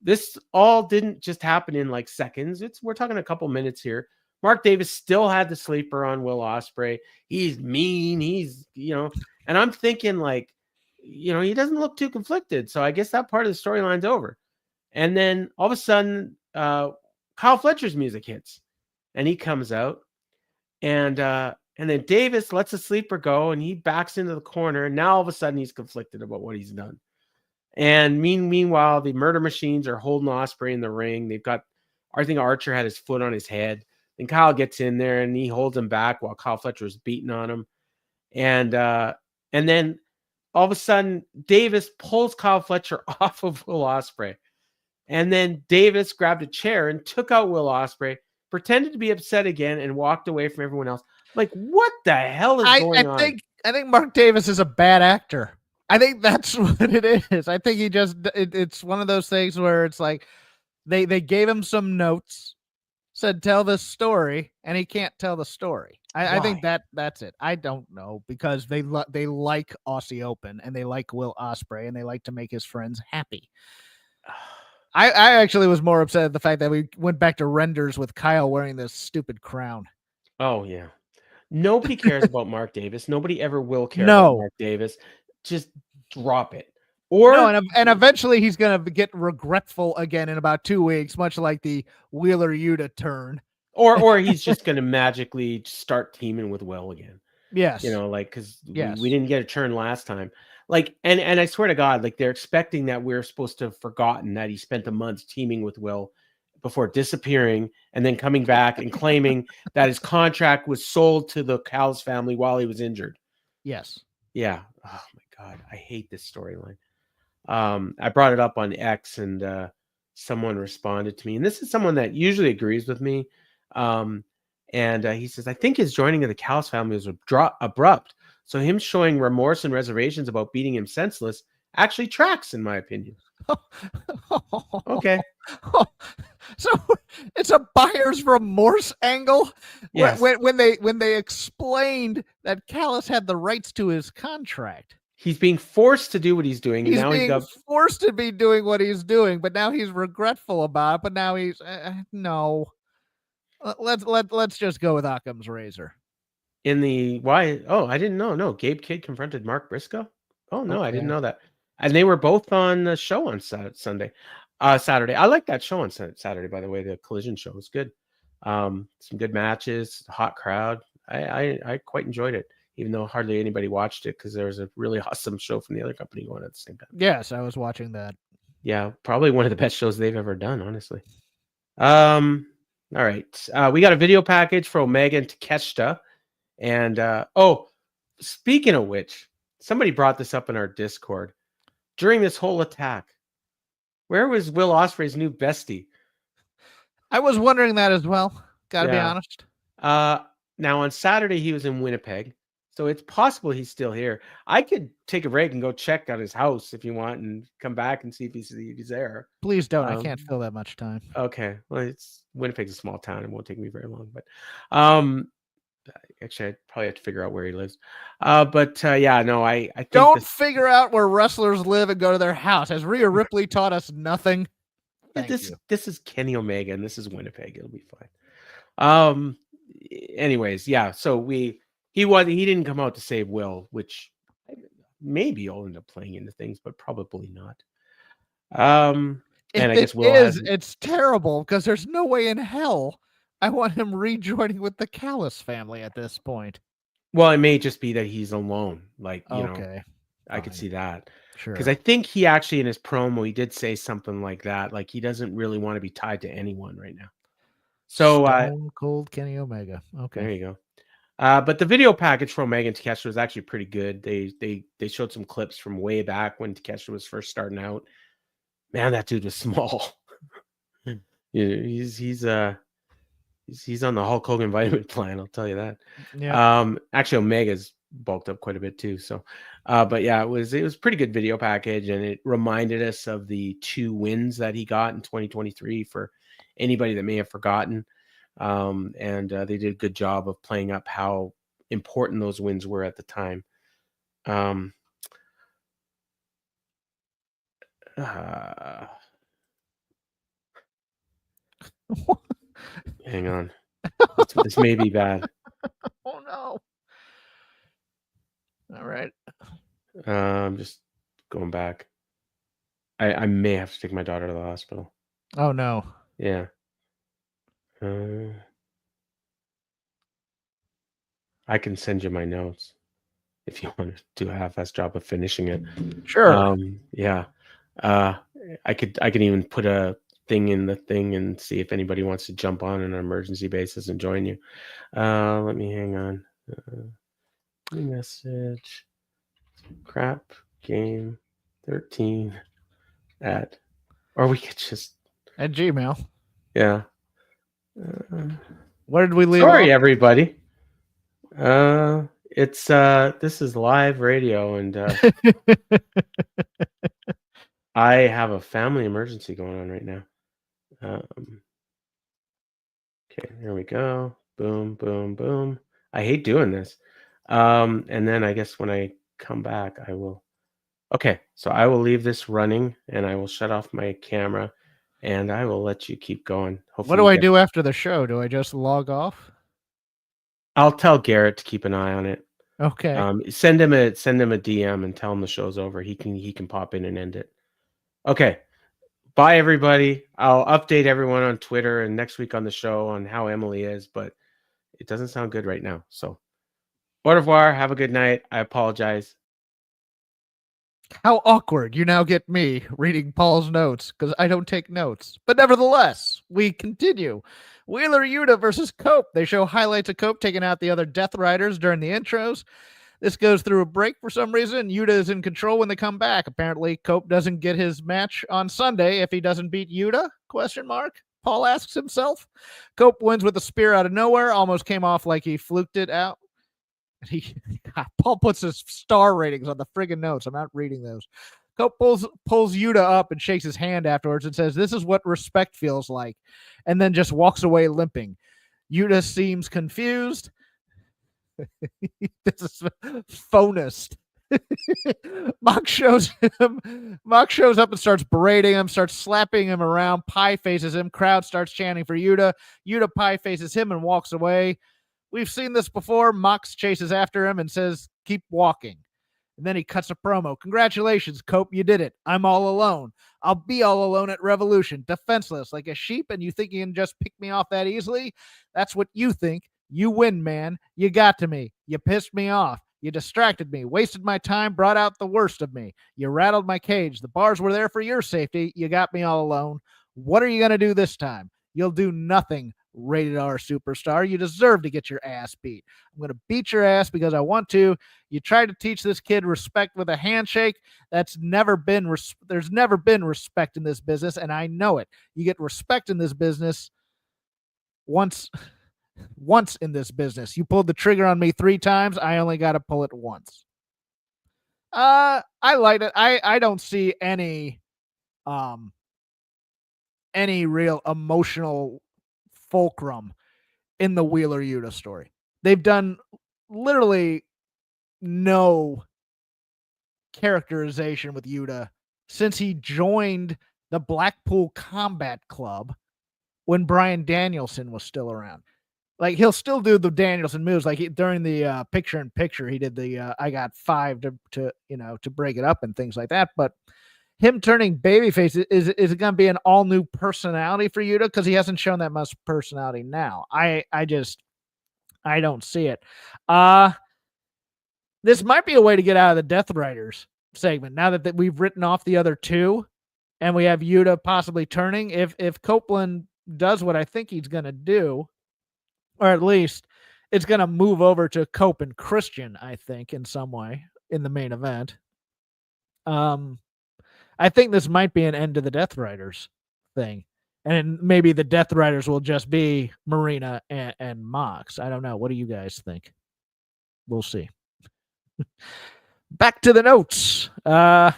This all didn't just happen in like seconds. We're talking a couple minutes here. Mark Davis still had the sleeper on Will Ospreay. He's mean. And I'm thinking like, he doesn't look too conflicted. So I guess that part of the storyline's over. And then all of a sudden, Kyle Fletcher's music hits and he comes out and then Davis lets the sleeper go and he backs into the corner. And now all of a sudden he's conflicted about what he's done. And meanwhile, the Murder Machines are holding Ospreay in the ring. I think Archer had his foot on his head. Then Kyle gets in there and he holds him back while Kyle Fletcher is beating on him. And then all of a sudden, Davis pulls Kyle Fletcher off of Will Ospreay. And then Davis grabbed a chair and took out Will Ospreay, pretended to be upset again, and walked away from everyone else. Like, what the hell is going on? I think Mark Davis is a bad actor. I think that's what it is. I think he just it's one of those things where it's like they gave him some notes, said tell this story, and he can't tell the story. I think that's it. I don't know, because they like Aussie Open and they like Will Ospreay and they like to make his friends happy. I actually was more upset at the fact that we went back to renders with Kyle wearing this stupid crown. Oh yeah. Nobody cares about Mark Davis. Nobody ever will care about Mark Davis. Just drop it. Or no, and eventually he's gonna get regretful again in about 2 weeks, much like the Wheeler Yuta turn. Or he's just gonna magically start teaming with Will again. Yes. You know, like, because we didn't get a turn last time. Like, and I swear to God, like, they're expecting that we're supposed to have forgotten that he spent a month teaming with Will before disappearing and then coming back and claiming that his contract was sold to the Callis family while he was injured. Yes. Yeah. Oh my God. I hate this storyline. I brought it up on X and someone responded to me, and this is someone that usually agrees with me. And he says, I think his joining of the Callis family was abrupt. So him showing remorse and reservations about beating him senseless actually tracks, in my opinion. Okay. So it's a buyer's remorse angle. Yes. When they explained that Callis had the rights to his contract. He's being forced to do what he's doing. He's being forced to be doing what he's doing, but now he's regretful about it. But now he's no. Let's just go with Occam's razor. In the why? Oh, I didn't know. No, Gabe Kidd confronted Mark Briscoe. Oh no, I didn't know that. And they were both on the show on Saturday. I like that show on Saturday. By the way, the Collision show was good. Some good matches, hot crowd. I quite enjoyed it, even though hardly anybody watched it because there was a really awesome show from the other company going at the same time. Yes, I was watching that. Yeah, probably one of the best shows they've ever done, honestly. All right. We got a video package for Omega and Takeshita. And speaking of which, somebody brought this up in our Discord. During this whole attack, where was Will Ospreay's new bestie? I was wondering that as well. Gotta be honest. Now on Saturday he was in Winnipeg, so it's possible he's still here. I could take a break and go check out his house if you want, and come back and see if he's there. Please don't. I can't fill that much time. Okay. Well, Winnipeg's a small town. It won't take me very long, but actually, I'd probably have to figure out where he lives. I think don't figure out where wrestlers live and go to their house. Has Rhea Ripley taught us nothing? This is Kenny Omega, and this is Winnipeg. It'll be fine. Anyways, yeah. So he didn't come out to save Will, which maybe he'll end up playing into things, but probably not. And I guess Will it's terrible because there's no way in hell I want him rejoining with the Callis family at this point. Well, it may just be that he's alone. Like, you know, I could see that. Sure. Because I think he actually, in his promo, he did say something like that. Like, he doesn't really want to be tied to anyone right now. So, Stone Cold Kenny Omega. Okay. There you go. But the video package for Omega and Takeshita was actually pretty good. They showed some clips from way back when Takeshita was first starting out. Man, that dude was small. He's on the Hulk Hogan vitamin plan, I'll tell you that. Yeah. Actually, Omega's bulked up quite a bit too. So, but yeah, it was a pretty good video package, and it reminded us of the 2 wins that he got in 2023 for anybody that may have forgotten. And they did a good job of playing up how important those wins were at the time. Hang on. This may be bad. Oh no. All right. I'm just going back. I may have to take my daughter to the hospital. Oh no. Yeah. I can send you my notes if you want to do a half-ass job of finishing it. Sure. Yeah. I could even put a thing in the thing and see if anybody wants to jump on an emergency basis and join you. Let me hang on. Message. Crap game 13 at, or we could just at Gmail. Yeah. Where did we leave? Sorry, everybody. It's this is live radio, and I have a family emergency going on right now. Okay, here we go. Boom, boom, boom. I hate doing this. And then I guess when I come back, I will. Okay, so I will leave this running, and I will shut off my camera, and I will let you keep going. What Hopefully do you I get. do after the show? Do I just log off? I'll tell Garrett to keep an eye on it. Okay. Send him a DM and tell him the show's over. He can pop in and end it. Okay. Bye, everybody. I'll update everyone on Twitter and next week on the show on how Emily is, but it doesn't sound good right now. So, au revoir. Have a good night. I apologize. How awkward. You now get me reading Paul's notes because I don't take notes. But nevertheless, we continue. Wheeler Yuta versus Cope. They show highlights of Cope taking out the other Death Riders during the intros. This goes through a break for some reason. Yuta is in control when they come back. Apparently, Cope doesn't get his match on Sunday if he doesn't beat Yuta? ? Paul asks himself. Cope wins with a spear out of nowhere. Almost came off like he fluked it out. Paul puts his star ratings on the friggin' notes. I'm not reading those. Cope pulls Yuta up and shakes his hand afterwards and says, "This is what respect feels like," and then just walks away limping. Yuta seems confused. This is phonist. Mox shows up and starts berating him, starts slapping him around. Pie faces him. Crowd starts chanting for Yuta. Yuta pie faces him and walks away. We've seen this before. Mox chases after him and says, "Keep walking." And then he cuts a promo. "Congratulations, Cope, you did it. I'm all alone. I'll be all alone at Revolution, defenseless like a sheep, and you think you can just pick me off that easily? That's what you think. You win, man. You got to me. You pissed me off. You distracted me, wasted my time, brought out the worst of me. You rattled my cage. The bars were there for your safety. You got me all alone. What are you going to do this time? You'll do nothing, rated R superstar. You deserve to get your ass beat. I'm going to beat your ass because I want to. You tried to teach this kid respect with a handshake. There's never been respect in this business, and I know it. You get respect in this business once in this business. You pulled the trigger on me 3 times. I only got to pull it once." I like it. I don't see any real emotional fulcrum in the Wheeler Yuta story. They've done literally no characterization with Yuta since he joined the Blackpool Combat Club when Bryan Danielson was still around. Like, he'll still do the Danielson moves. Like, during the picture-in-picture, he did the I got 5 to break it up and things like that. But him turning babyface, is it going to be an all-new personality for Yuta? Because he hasn't shown that much personality now. I don't see it. This might be a way to get out of the Death Riders segment now that we've written off the other 2 and we have Yuta possibly turning. If Copeland does what I think he's going to do, or at least it's going to move over to Cope and Christian, I think, in some way in the main event. I think this might be an end to the Death Riders thing. And maybe the Death Riders will just be Marina and Mox. I don't know. What do you guys think? We'll see. Back to the notes. So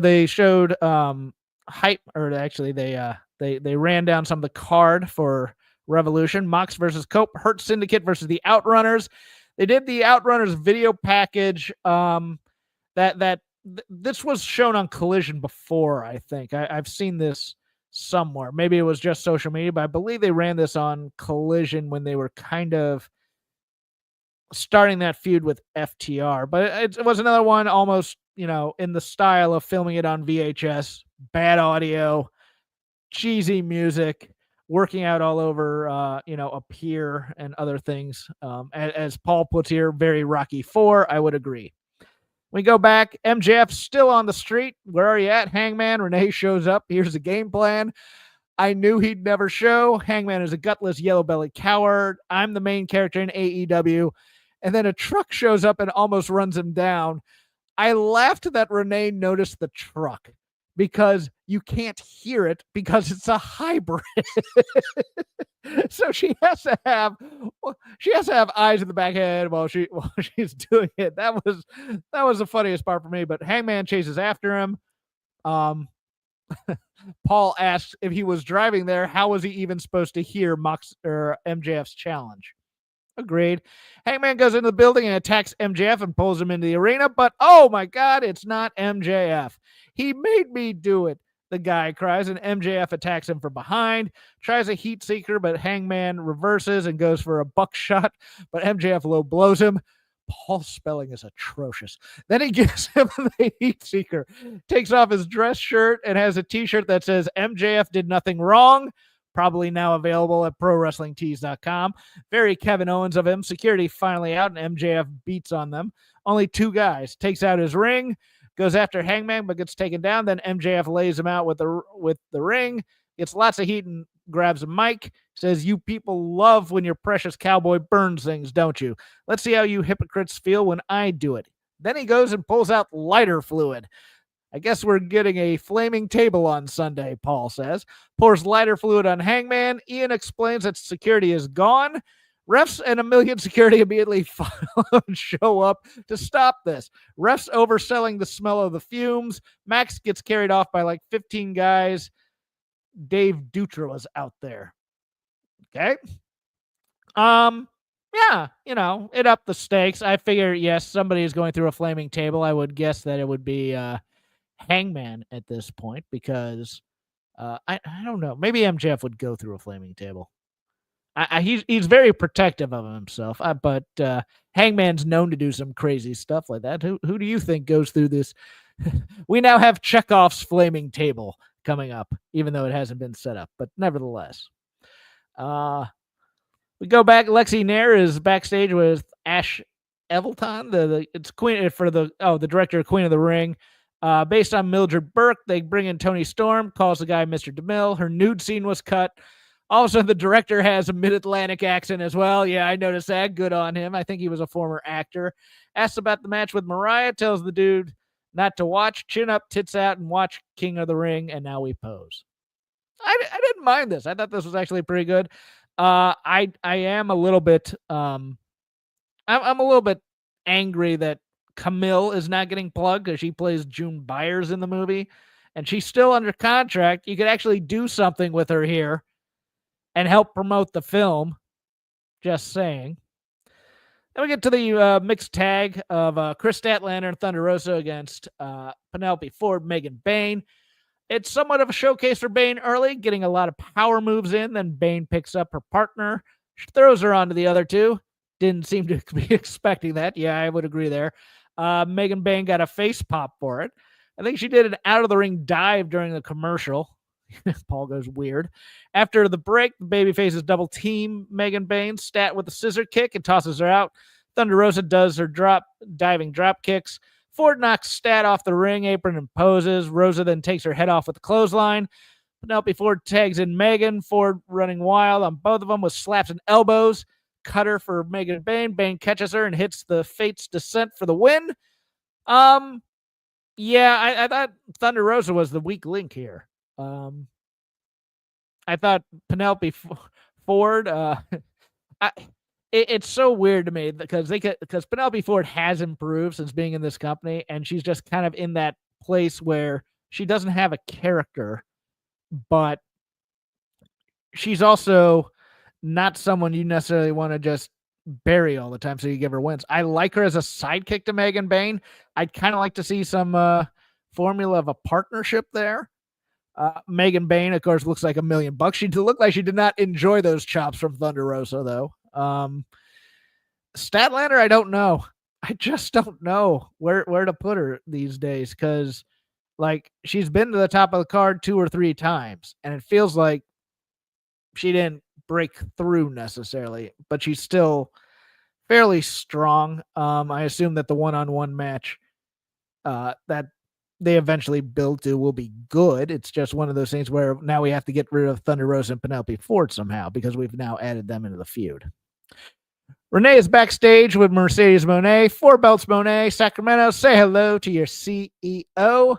they showed hype, or actually they ran down some of the card for Revolution. Mox versus Cope, Hurt Syndicate versus the Outrunners. They did the Outrunners video package. This was shown on Collision before, I think. I've seen this somewhere. Maybe it was just social media, but I believe they ran this on Collision when they were kind of starting that feud with FTR. But it was another one almost, in the style of filming it on VHS, bad audio, cheesy music, working out all over, a pier and other things. As Paul puts here, very Rocky IV, I would agree. We go back. MJF still on the street. Where are you at, Hangman? Renee shows up. Here's the game plan. I knew he'd never show. Hangman is a gutless, yellow-bellied coward. I'm the main character in AEW. And then a truck shows up and almost runs him down. I laughed that Renee noticed the truck because you can't hear it because it's a hybrid. So she has to have she has to have eyes in the back head while she's doing it. That was the funniest part for me. But Hangman chases after him. Paul asks if he was driving there, how was he even supposed to hear MJF's challenge? Agreed. Hangman goes into the building and attacks MJF and pulls him into the arena, but oh my God, it's not MJF. He made me do it, the guy cries, and MJF attacks him from behind, tries a heat seeker, but Hangman reverses and goes for a buckshot, but MJF low blows him. Paul's spelling is atrocious. Then he gives him the heat seeker, takes off his dress shirt, and has a t-shirt that says MJF did nothing wrong, probably now available at ProWrestlingTees.com. Very Kevin Owens of him. Security finally out, and MJF beats on them. Only two guys. Takes out his ring, goes after Hangman, but gets taken down. Then MJF lays him out with the ring, gets lots of heat and grabs a mic, says, you people love when your precious cowboy burns things, don't you? Let's see how you hypocrites feel when I do it. Then he goes and pulls out lighter fluid. I guess we're getting a flaming table on Sunday, Paul says. Pours lighter fluid on Hangman. Ian explains that security is gone. Refs and a million security immediately follow and show up to stop this. Refs overselling the smell of the fumes. Max gets carried off by like 15 guys. Dave Dutra was out there. Okay. Yeah, it upped the stakes. I figure, yes, somebody is going through a flaming table. I would guess that it would be Hangman at this point because I don't know. Maybe MJF would go through a flaming table. He's very protective of himself, but Hangman's known to do some crazy stuff like that. Who do you think goes through this? We now have Chekhov's flaming table coming up, even though it hasn't been set up, but nevertheless. We go back. Lexi Nair is backstage with Ash Evelton, it's Queen for the director of Queen of the Ring. Based on Mildred Burke, they bring in Tony Storm, calls the guy Mr. DeMille. Her nude scene was cut. Also, the director has a mid-Atlantic accent as well. Yeah, I noticed that. Good on him. I think he was a former actor. Asked about the match with Mariah, tells the dude not to watch, chin up, tits out, and watch King of the Ring, and now we pose. I didn't mind this. I thought this was actually pretty good. I am a little bit I'm a little bit angry that Camille is not getting plugged because she plays June Byers in the movie, and she's still under contract. You could actually do something with her here and help promote the film. Just saying. Then we get to the mixed tag of Kris Statlander and Thunder Rosa against Penelope Ford, Megan Bayne. It's somewhat of a showcase for Bayne early, getting a lot of power moves in. Then Bayne picks up her partner. She throws her onto the other two. Didn't seem to be expecting that. Yeah, I would agree there. Megan Bayne got a face pop for it. I think she did an out-of-the-ring dive during the commercial. Paul goes weird. After the break, the babyfaces double team Megan Bayne. Stat with a scissor kick and tosses her out. Thunder Rosa does her diving drop kicks. Ford knocks Stat off the ring apron and poses. Rosa then takes her head off with a clothesline. Penelope Ford tags in Megan. Ford running wild on both of them with slaps and elbows. Cutter for Megan Bayne. Bayne catches her and hits the Fate's Descent for the win. Yeah, I thought Thunder Rosa was the weak link here. I thought Penelope Ford. It's so weird to me because Penelope Ford has improved since being in this company, and she's just kind of in that place where she doesn't have a character, but she's also not someone you necessarily want to just bury all the time so you give her wins. I like her as a sidekick to Megan Bayne. I'd kind of like to see some formula of a partnership there. Megan Bayne, of course, looks like $1 million. She looked like she did not enjoy those chops from Thunder Rosa, though. Statlander, I don't know. I just don't know where to put her these days because, like, she's been to the top of the card 2 or 3 times, and it feels like she didn't break through necessarily, but she's still fairly strong. I assume that the one-on-one match that they eventually build to will be good. It's just one of those things where now we have to get rid of Thunder Rosa and Penelope Ford somehow because we've now added them into the feud. Renee is backstage with Mercedes Moné. 4 belts Moné. Sacramento, say hello to your CEO.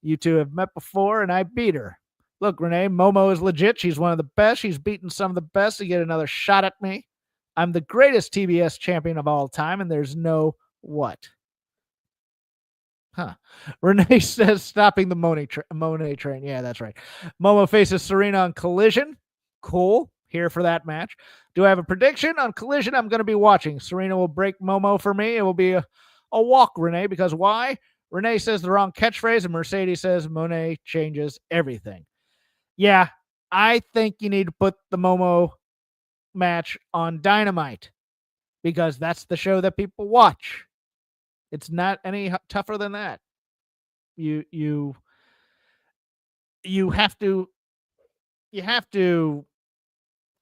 You two have met before, and I beat her. Look, Renee, Momo is legit. She's one of the best. She's beaten some of the best to get another shot at me. I'm the greatest TBS champion of all time, and there's no what? Huh. Renee says stopping the Monet train. Yeah, that's right. Momo faces Serena on Collision. Cool. Here for that match. Do I have a prediction on Collision? I'm going to be watching. Serena will break Momo for me. It will be a walk, Renee, because why? Renee says the wrong catchphrase, and Mercedes says Monet changes everything. Yeah, I think you need to put the Momo match on Dynamite because that's the show that people watch. It's not any tougher than that. You have to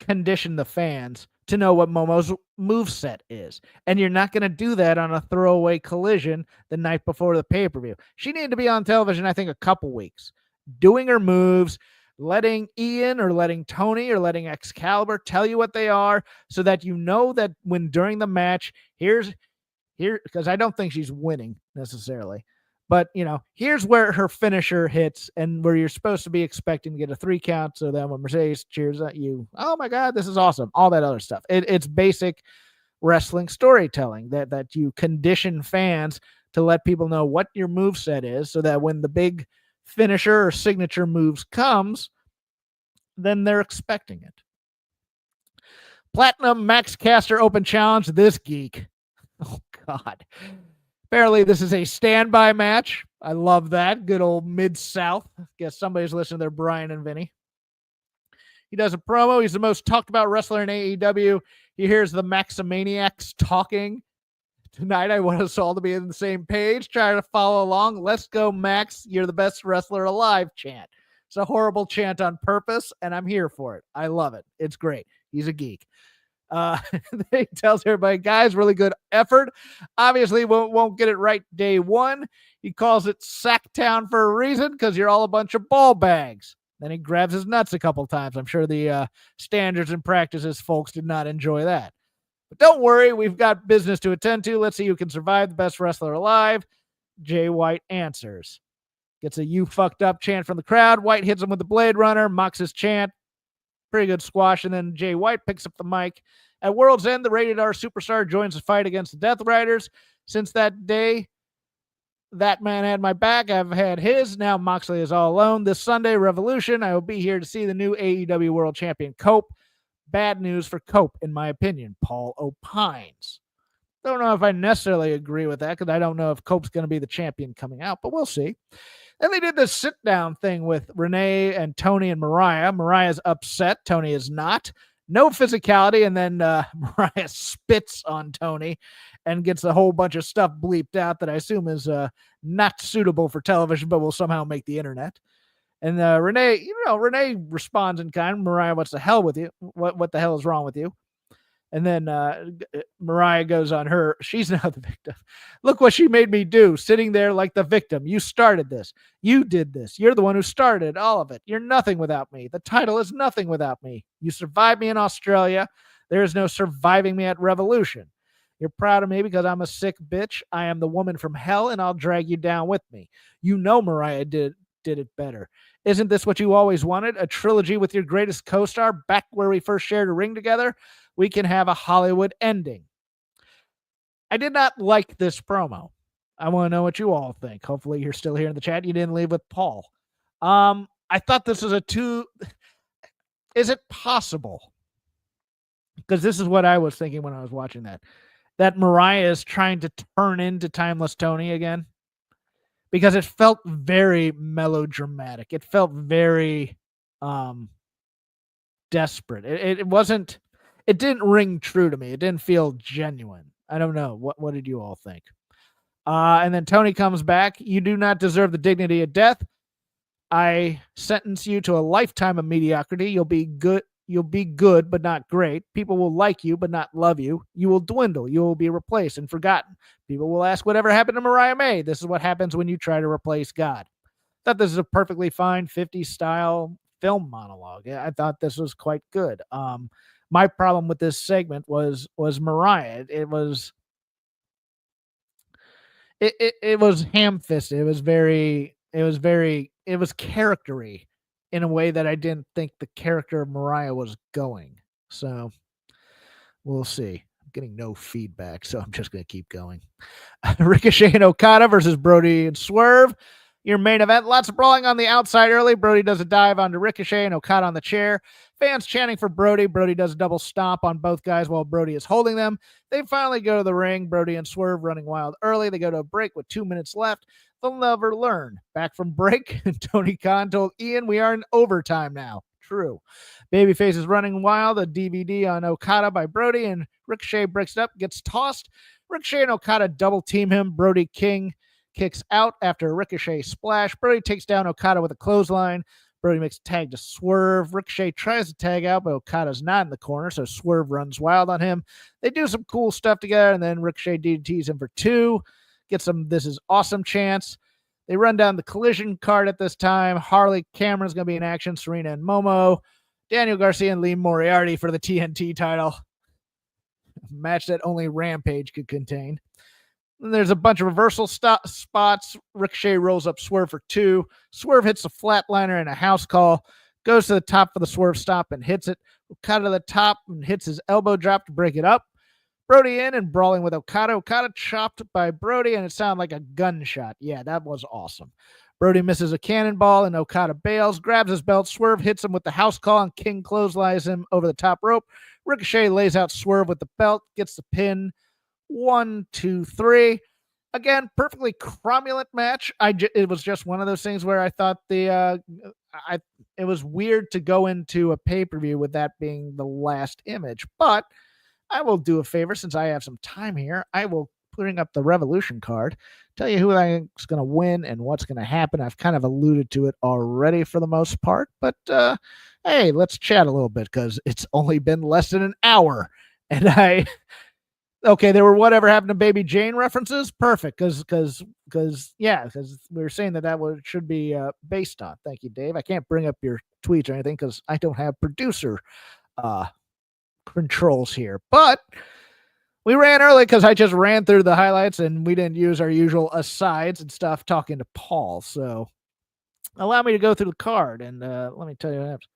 condition the fans to know what Momo's moveset is. And you're not going to do that on a throwaway Collision the night before the pay-per-view. She needed to be on television, I think, a couple weeks, doing her moves, letting Ian or letting Tony or letting Excalibur tell you what they are so that you know that when during the match, here, because I don't think she's winning necessarily. But, here's where her finisher hits and where you're supposed to be expecting to get a 3 count. So then when Mercedes cheers at you, oh my God, this is awesome. All that other stuff. It's basic wrestling storytelling that you condition fans to let people know what your moveset is so that when the big finisher or signature moves comes, then they're expecting it. Platinum Max Caster Open Challenge. This geek. Oh, God. Apparently, this is a standby match. I love that. Good old Mid-South. Guess somebody's listening to their Brian and Vinny. He does a promo. He's the most talked about wrestler in AEW. He hears the Maximaniacs talking. Tonight, I want us all to be on the same page, try to follow along. Let's go, Max. You're the best wrestler alive chant. It's a horrible chant on purpose, and I'm here for it. I love it. It's great. He's a geek. He tells everybody, guys, really good effort. Obviously, won't get it right day one. He calls it Sacktown for a reason because you're all a bunch of ball bags. Then he grabs his nuts a couple times. I'm sure the standards and practices folks did not enjoy that. But don't worry, we've got business to attend to. Let's see who can survive the best wrestler alive. Jay White answers. Gets a "you fucked up" chant from the crowd. White hits him with the Blade Runner, mocks his chant. Pretty good squash, and then Jay White picks up the mic. At World's End, the Rated R superstar joins the fight against the Death Riders. Since that day, that man had my back. I've had his. Now Moxley is all alone. This Sunday, Revolution, I will be here to see the new AEW World Champion, Cope. Bad news for Cope, in my opinion. Paul opines. Don't know if I necessarily agree with that because I don't know if Cope's going to be the champion coming out, but we'll see. Then they did this sit-down thing with Renee and Tony and Mariah. Mariah's upset. Tony is not. No physicality, and then Mariah spits on Tony and gets a whole bunch of stuff bleeped out that I assume is not suitable for television, but will somehow make the internet. And Renee responds in kind. Mariah, what's the hell with you? What the hell is wrong with you? And then Mariah goes on her. She's now the victim. Look what she made me do, sitting there like the victim. You started this. You did this. You're the one who started all of it. You're nothing without me. The title is nothing without me. You survived me in Australia. There is no surviving me at Revolution. You're proud of me because I'm a sick bitch. I am the woman from hell, and I'll drag you down with me. You know Mariah did it better. Isn't this what you always wanted? A trilogy with your greatest co-star back where we first shared a ring together? We can have a Hollywood ending. I did not like this promo. I want to know what you all think. Hopefully you're still here in the chat. You didn't leave with Paul. I thought this was is it possible? Because this is what I was thinking when I was watching that Mariah is trying to turn into Timeless Tony again. Because it felt very melodramatic. It felt very desperate. It didn't ring true to me. It didn't feel genuine. I don't know. What did you all think? And then Tony comes back. You do not deserve the dignity of death. I sentence you to a lifetime of mediocrity. You'll be good, but not great. People will like you, but not love you. You will dwindle. You will be replaced and forgotten. People will ask whatever happened to Mariah May. This is what happens when you try to replace God. I thought this is a perfectly fine 50s style film monologue. I thought this was quite good. My problem with this segment was Mariah. It was ham-fisted. It was charactery in a way that I didn't think the character of Mariah was going. So We'll see. I'm getting no feedback, so I'm just going to keep going. Ricochet and Okada versus Brody and Swerve. Your main event. Lots of brawling on the outside early. Brody does a dive onto Ricochet and Okada on the chair. Fans chanting for Brody. Brody does a double stomp on both guys while Brody is holding them. They finally go to the ring. Brody and Swerve running wild early. They go to a break with 2 minutes left. They'll never learn. Back from break, Tony Khan told Ian, we are in overtime now. True. Babyface is running wild. A DVD on Okada by Brody, and Ricochet breaks it up, gets tossed. Ricochet and Okada double team him. Brody King kicks out after a Ricochet splash. Brody takes down Okada with a clothesline. Brody makes a tag to Swerve. Ricochet tries to tag out, but Okada's not in the corner, so Swerve runs wild on him. They do some cool stuff together, and then Ricochet DDTs him for 2. Get some "this is awesome" chants. They run down the collision card at this time. Harley Cameron's going to be in action. Serena and Momo. Daniel Garcia and Lee Moriarty for the TNT title. A match that only Rampage could contain. Then there's a bunch of reversal spots. Ricochet rolls up Swerve for 2. Swerve hits a flatliner and a house call. Goes to the top for the Swerve stop and hits it. Okada to the top and hits his elbow drop to break it up. Brody in and brawling with Okada. Okada chopped by Brody, and it sounded like a gunshot. Yeah, that was awesome. Brody misses a cannonball, and Okada bails, grabs his belt. Swerve hits him with the house call, and King clotheslines him over the top rope. Ricochet lays out Swerve with the belt, gets the pin. 1, 2, 3. Again, perfectly cromulent match. It was just one of those things where I thought it was weird to go into a pay-per-view with that being the last image, but I will do a favor since I have some time here. I will bring up the Revolution card, tell you who I think is going to win and what's going to happen. I've kind of alluded to it already for the most part, but hey, let's chat a little bit because it's only been less than an hour. And okay, there were whatever happened to Baby Jane references. Perfect, because we were saying that should be based on. Thank you, Dave. I can't bring up your tweets or anything because I don't have producer controls here, but we ran early because I just ran through the highlights and we didn't use our usual asides and stuff talking to Paul. So allow me to go through the card and let me tell you what happens.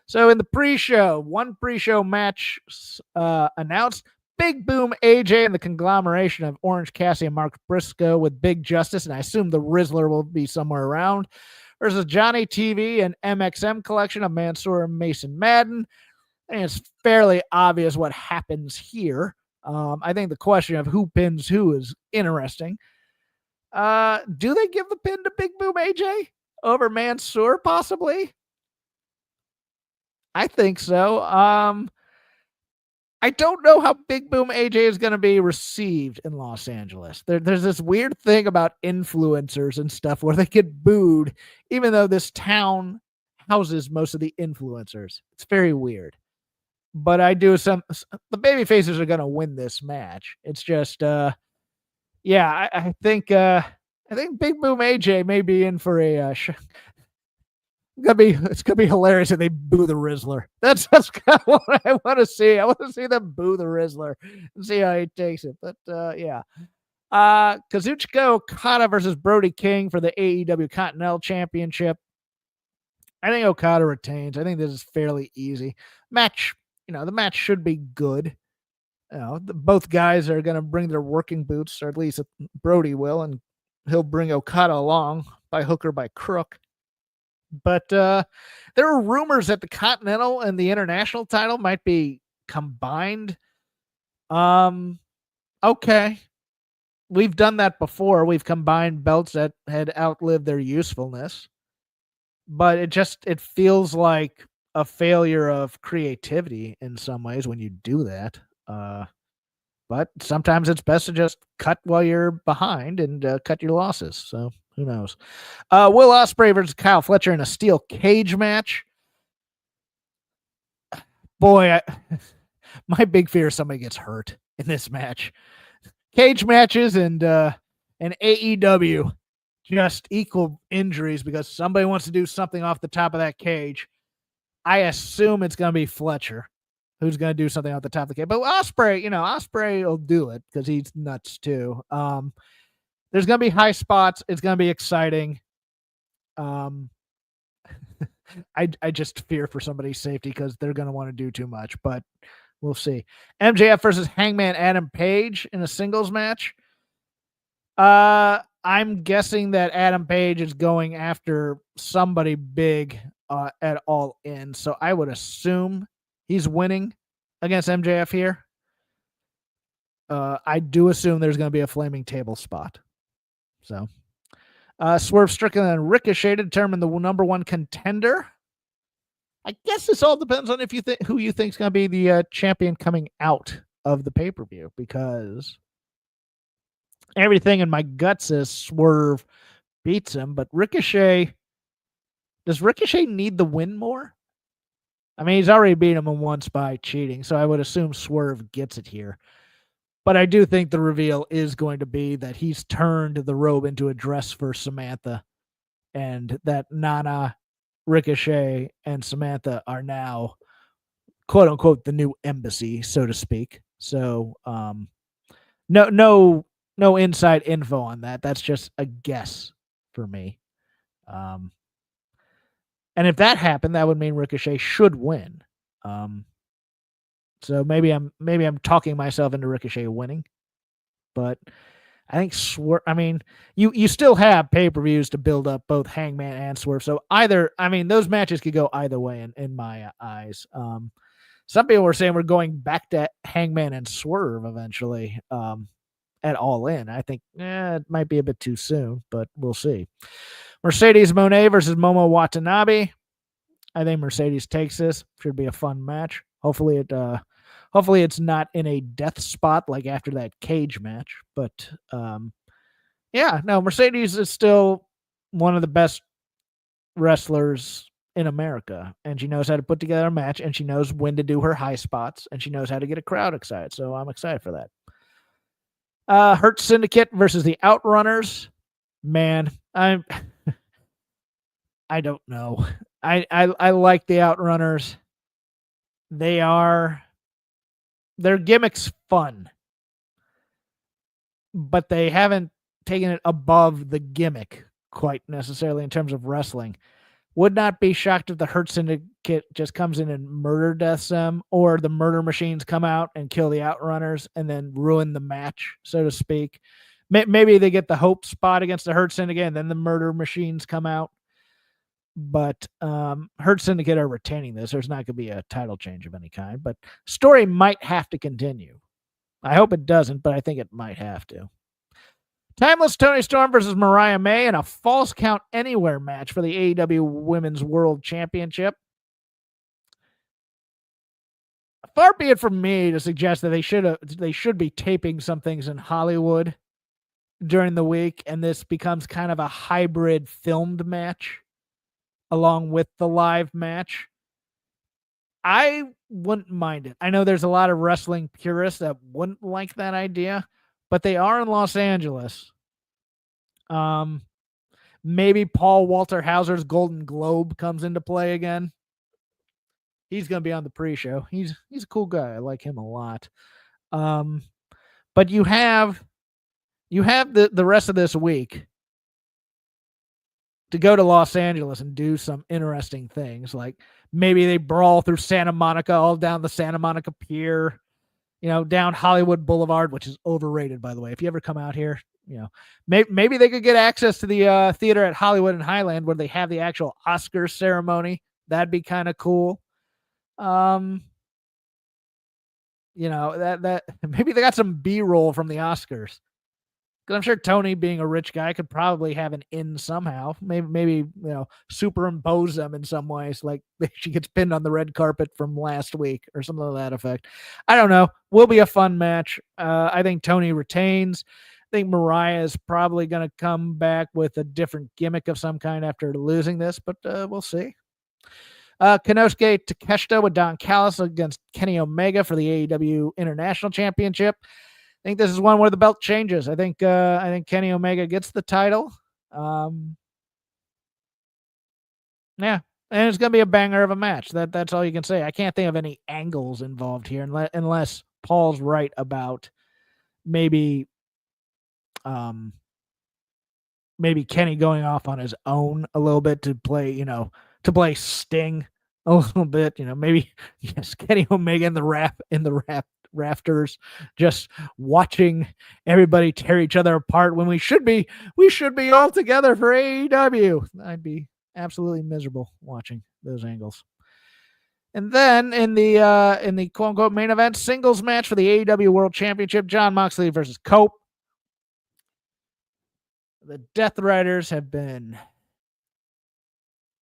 So in the pre-show, one pre-show match announced. Big Boom AJ and the conglomeration of Orange Cassidy and Mark Briscoe with Big Justice, and I assume the Rizzler will be somewhere around, versus Johnny TV and MXM collection of Mansoor and Mason Madden. And it's fairly obvious what happens here. I think the question of who pins who is interesting. Do they give the pin to Big Boom AJ over Mansoor, possibly? I think so. I don't know how Big Boom AJ is going to be received in Los Angeles. There's this weird thing about influencers and stuff where they get booed, even though this town houses most of the influencers. It's very weird. But the baby faces are going to win this match. It's just, I think Big Boom AJ may be in for a it's gonna be hilarious if they boo the Rizzler. That's kind of what I want to see. I want to see them boo the Rizzler and see how he takes it. But Kazuchika Okada versus Brody King for the AEW Continental Championship. I think Okada retains. I think this is fairly easy match. The match should be good. Both guys are going to bring their working boots, or at least Brody will, and he'll bring Okada along by hook or by crook. But there are rumors that the Continental and the International title might be combined. Okay. We've done that before. We've combined belts that had outlived their usefulness. But it feels like a failure of creativity in some ways when you do that. But sometimes it's best to just cut while you're behind and cut your losses. So who knows? Will Ospreay versus Kyle Fletcher in a steel cage match. Boy, my big fear is somebody gets hurt in this match. Cage matches and AEW just equal injuries because somebody wants to do something off the top of that cage. I assume it's going to be Fletcher who's going to do something off the top of the cage. But Ospreay will do it because he's nuts too. There's going to be high spots. It's going to be exciting. I just fear for somebody's safety because they're going to want to do too much, but we'll see. MJF versus Hangman Adam Page in a singles match. I'm guessing that Adam Page is going after somebody big at All In, so I would assume he's winning against MJF here. I do assume there's going to be a flaming table spot. So, Swerve Strickland and Ricochet to determine the number one contender. I guess this all depends on if you think who you think is going to be the champion coming out of the pay-per-view, because everything in my gut says Swerve beats him, but Ricochet, does Ricochet need the win more? I mean, he's already beat him once by cheating, so I would assume Swerve gets it here. But I do think the reveal is going to be that he's turned the robe into a dress for Samantha, and that Nana, Ricochet, and Samantha are now, quote unquote, the new embassy, so to speak. So, no inside info on that. That's just a guess for me. And if that happened, that would mean Ricochet should win. So maybe I'm talking myself into Ricochet winning, but I think you still have pay-per-views to build up both Hangman and Swerve. So those matches could go either way in my eyes. Some people were saying we're going back to Hangman and Swerve eventually at All In. I think it might be a bit too soon, but we'll see. Mercedes Moné versus Momo Watanabe. I think Mercedes takes this. Should be a fun match. Hopefully it's not in a death spot like after that cage match. But Mercedes is still one of the best wrestlers in America, and she knows how to put together a match, and she knows when to do her high spots, and she knows how to get a crowd excited. So I'm excited for that. Hurt Syndicate versus the Outrunners. Man, I don't know. I like the Outrunners. Their gimmick's fun, but they haven't taken it above the gimmick quite necessarily in terms of wrestling. Would not be shocked if the Hurt Syndicate just comes in and murder deaths them, or the Murder Machines come out and kill the Outrunners and then ruin the match, so to speak. Maybe they get the Hope spot against the Hurt Syndicate and then the Murder Machines come out. But Hurt Syndicate are retaining this. There's not going to be a title change of any kind, but story might have to continue. I hope it doesn't, but I think it might have to. Timeless Toni Storm versus Mariah May in a False Count Anywhere match for the AEW Women's World Championship. Far be it from me to suggest that they should be taping some things in Hollywood during the week, and this becomes kind of a hybrid filmed match along with the live match. I wouldn't mind it. I know there's a lot of wrestling purists that wouldn't like that idea, but they are in Los Angeles. Maybe Paul Walter Hauser's Golden Globe comes into play again. He's going to be on the pre-show. He's a cool guy. I like him a lot. But you have the rest of this week to go to Los Angeles and do some interesting things. Like maybe they brawl through Santa Monica, all down the Santa Monica Pier, down Hollywood Boulevard, which is overrated, by the way. If you ever come out here, maybe they could get access to the theater at Hollywood and Highland where they have the actual Oscar ceremony. That'd be kind of cool. That maybe they got some B-roll from the Oscars. Because I'm sure Tony, being a rich guy, could probably have an in somehow. Maybe superimpose them in some ways, like she gets pinned on the red carpet from last week or something to that effect. I don't know. Will be a fun match. I think Tony retains. I think Mariah is probably going to come back with a different gimmick of some kind after losing this, but we'll see. Konosuke Takeshita with Don Callis against Kenny Omega for the AEW International Championship. I think this is one where the belt changes. I think Kenny Omega gets the title. And it's going to be a banger of a match. That's all you can say. I can't think of any angles involved here unless Paul's right about maybe Kenny going off on his own a little bit to play Sting a little bit, maybe yes, Kenny Omega in the rafters, just watching everybody tear each other apart when we should be all together for AEW. I'd be absolutely miserable watching those angles. And then in the quote unquote main event singles match for the AEW World Championship, Jon Moxley versus Cope. The Death Riders have been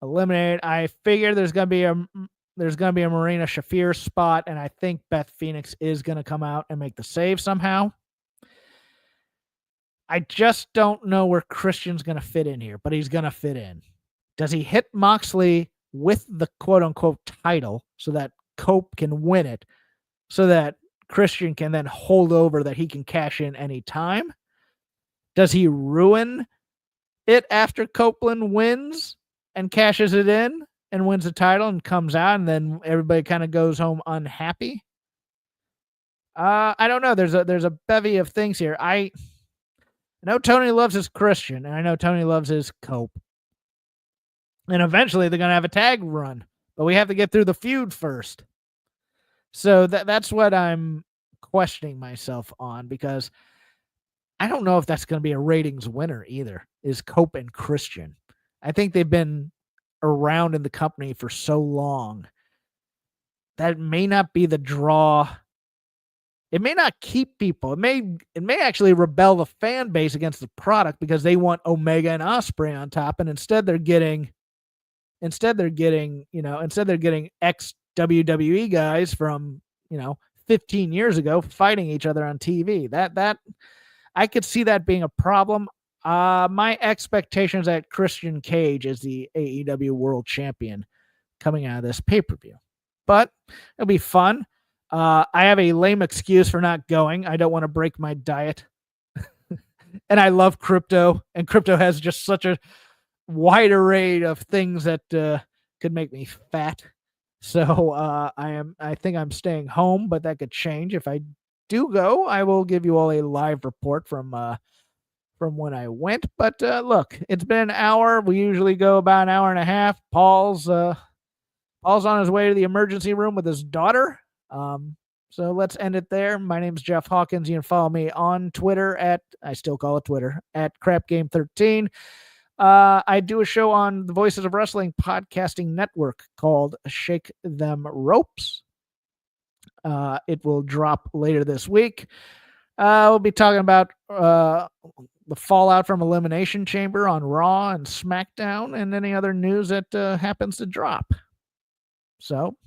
eliminated. I figure there's gonna be a Marina Shafir spot, and I think Beth Phoenix is gonna come out and make the save somehow. I just don't know where Christian's gonna fit in here, but he's gonna fit in. Does he hit Moxley with the quote unquote title so that Cope can win it, so that Christian can then hold over that he can cash in anytime? Does he ruin it after Copeland wins and cashes it in and wins the title and comes out, and then everybody kind of goes home unhappy? I don't know. There's a bevy of things here. I know Tony loves his Christian, and I know Tony loves his Cope. And eventually they're going to have a tag run, but we have to get through the feud first. So that's what I'm questioning myself on, because I don't know if that's going to be a ratings winner either, is Cope and Christian. I think they've been around in the company for so long that may not be the draw. It may not keep people. It may actually rebel the fan base against the product because they want Omega and Ospreay on top, and instead they're getting ex WWE guys from 15 years ago fighting each other on TV. That I could see that being a problem. My expectation is that Christian Cage is the AEW World Champion coming out of this pay-per-view, but it'll be fun. I have a lame excuse for not going. I don't want to break my diet. And I love Crypto, and Crypto has just such a wide array of things that could make me fat. So I think I'm staying home, but that could change. If I do go, I will give you all a live report from when I went. But look, it's been an hour. We usually go about an hour and a half. Paul's on his way to the emergency room with his daughter. So let's end it there. My name's Jeff Hawkins. You can follow me on Twitter I still call it Twitter, at CrapGame13. I do a show on the Voices of Wrestling podcasting network called Shake Them Ropes. It will drop later this week. We'll be talking about the fallout from Elimination Chamber on Raw and SmackDown, and any other news that happens to drop. So,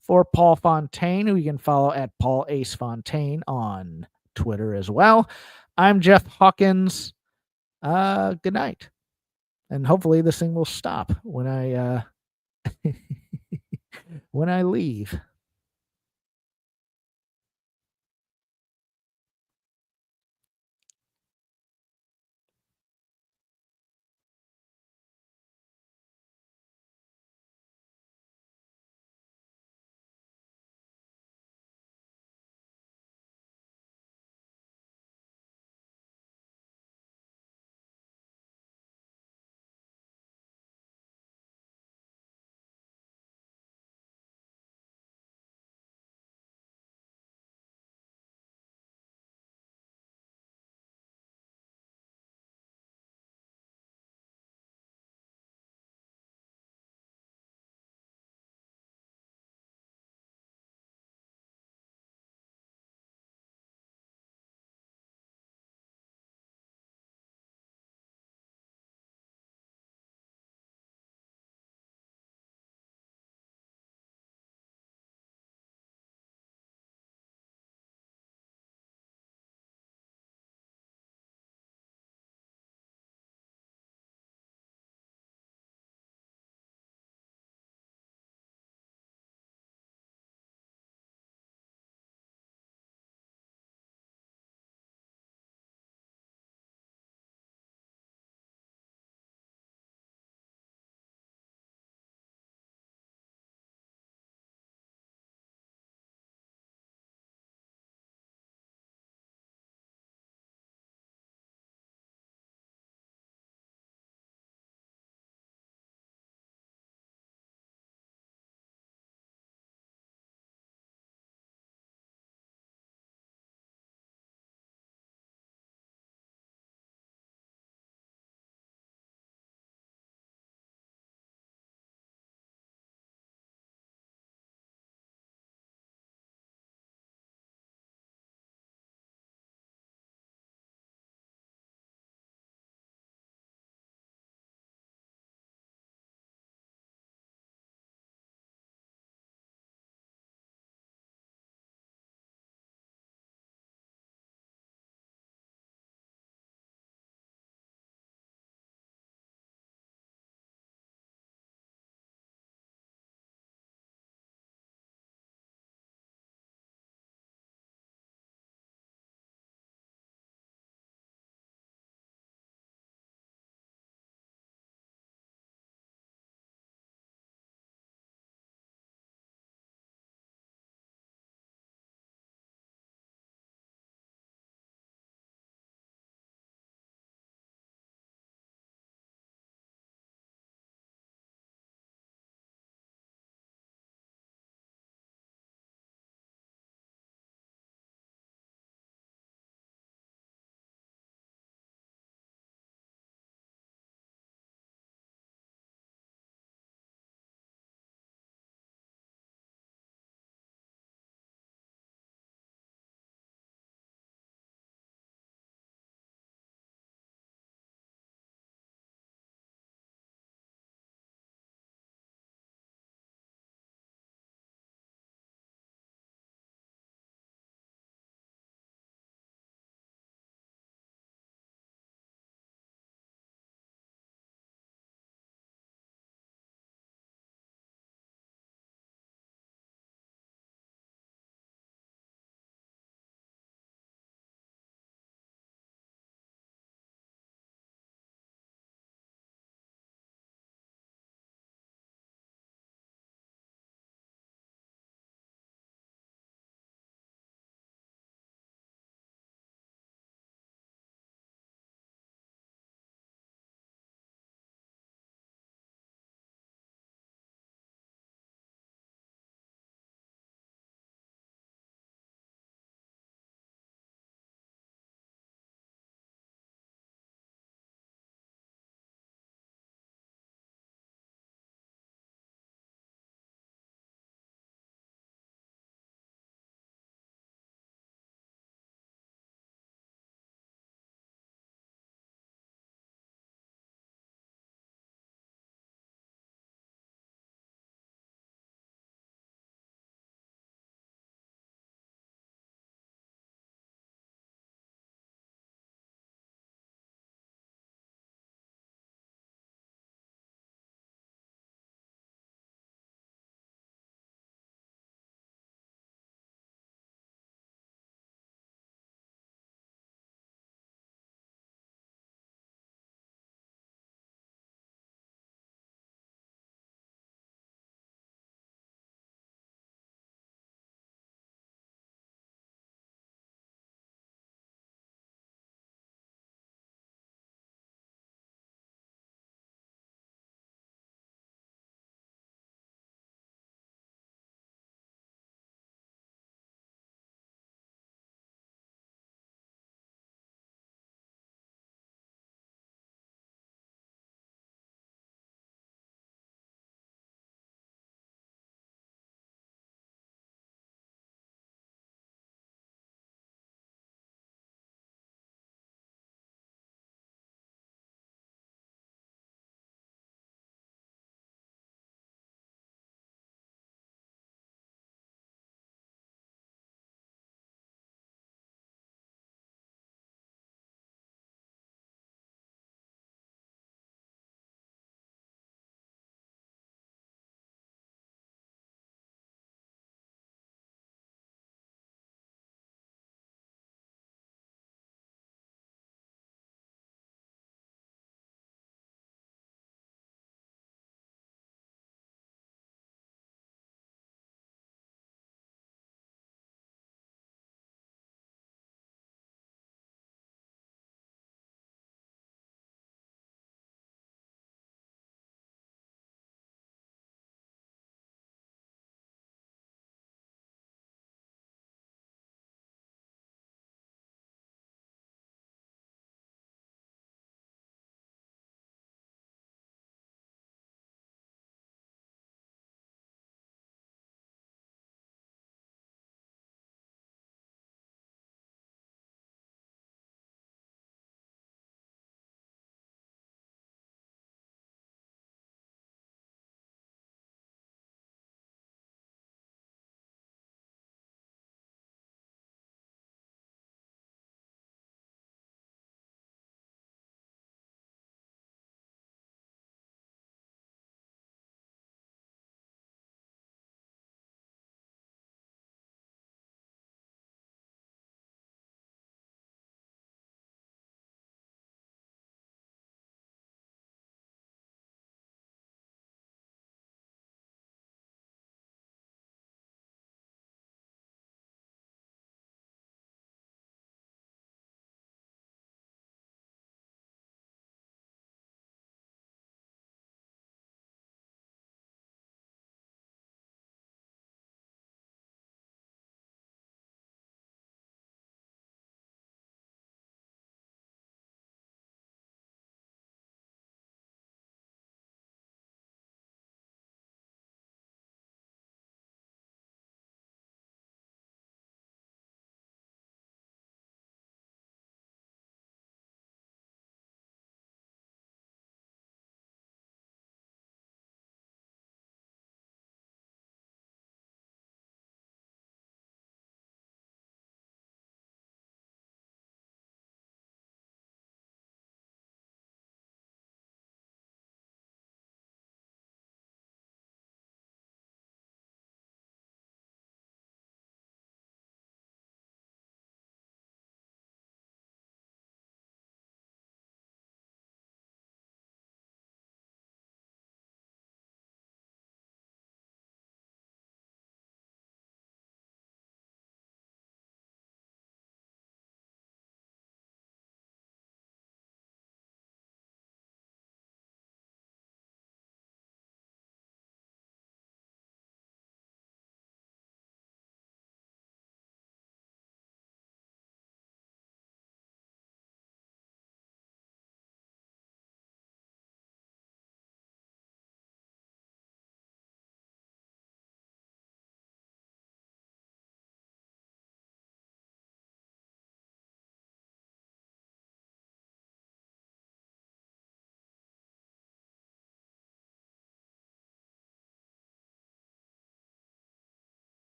for Paul Fontaine, who you can follow at Paul Ace Fontaine on Twitter as well, I'm Jeff Hawkins. Good night. And hopefully this thing will stop when I when I leave.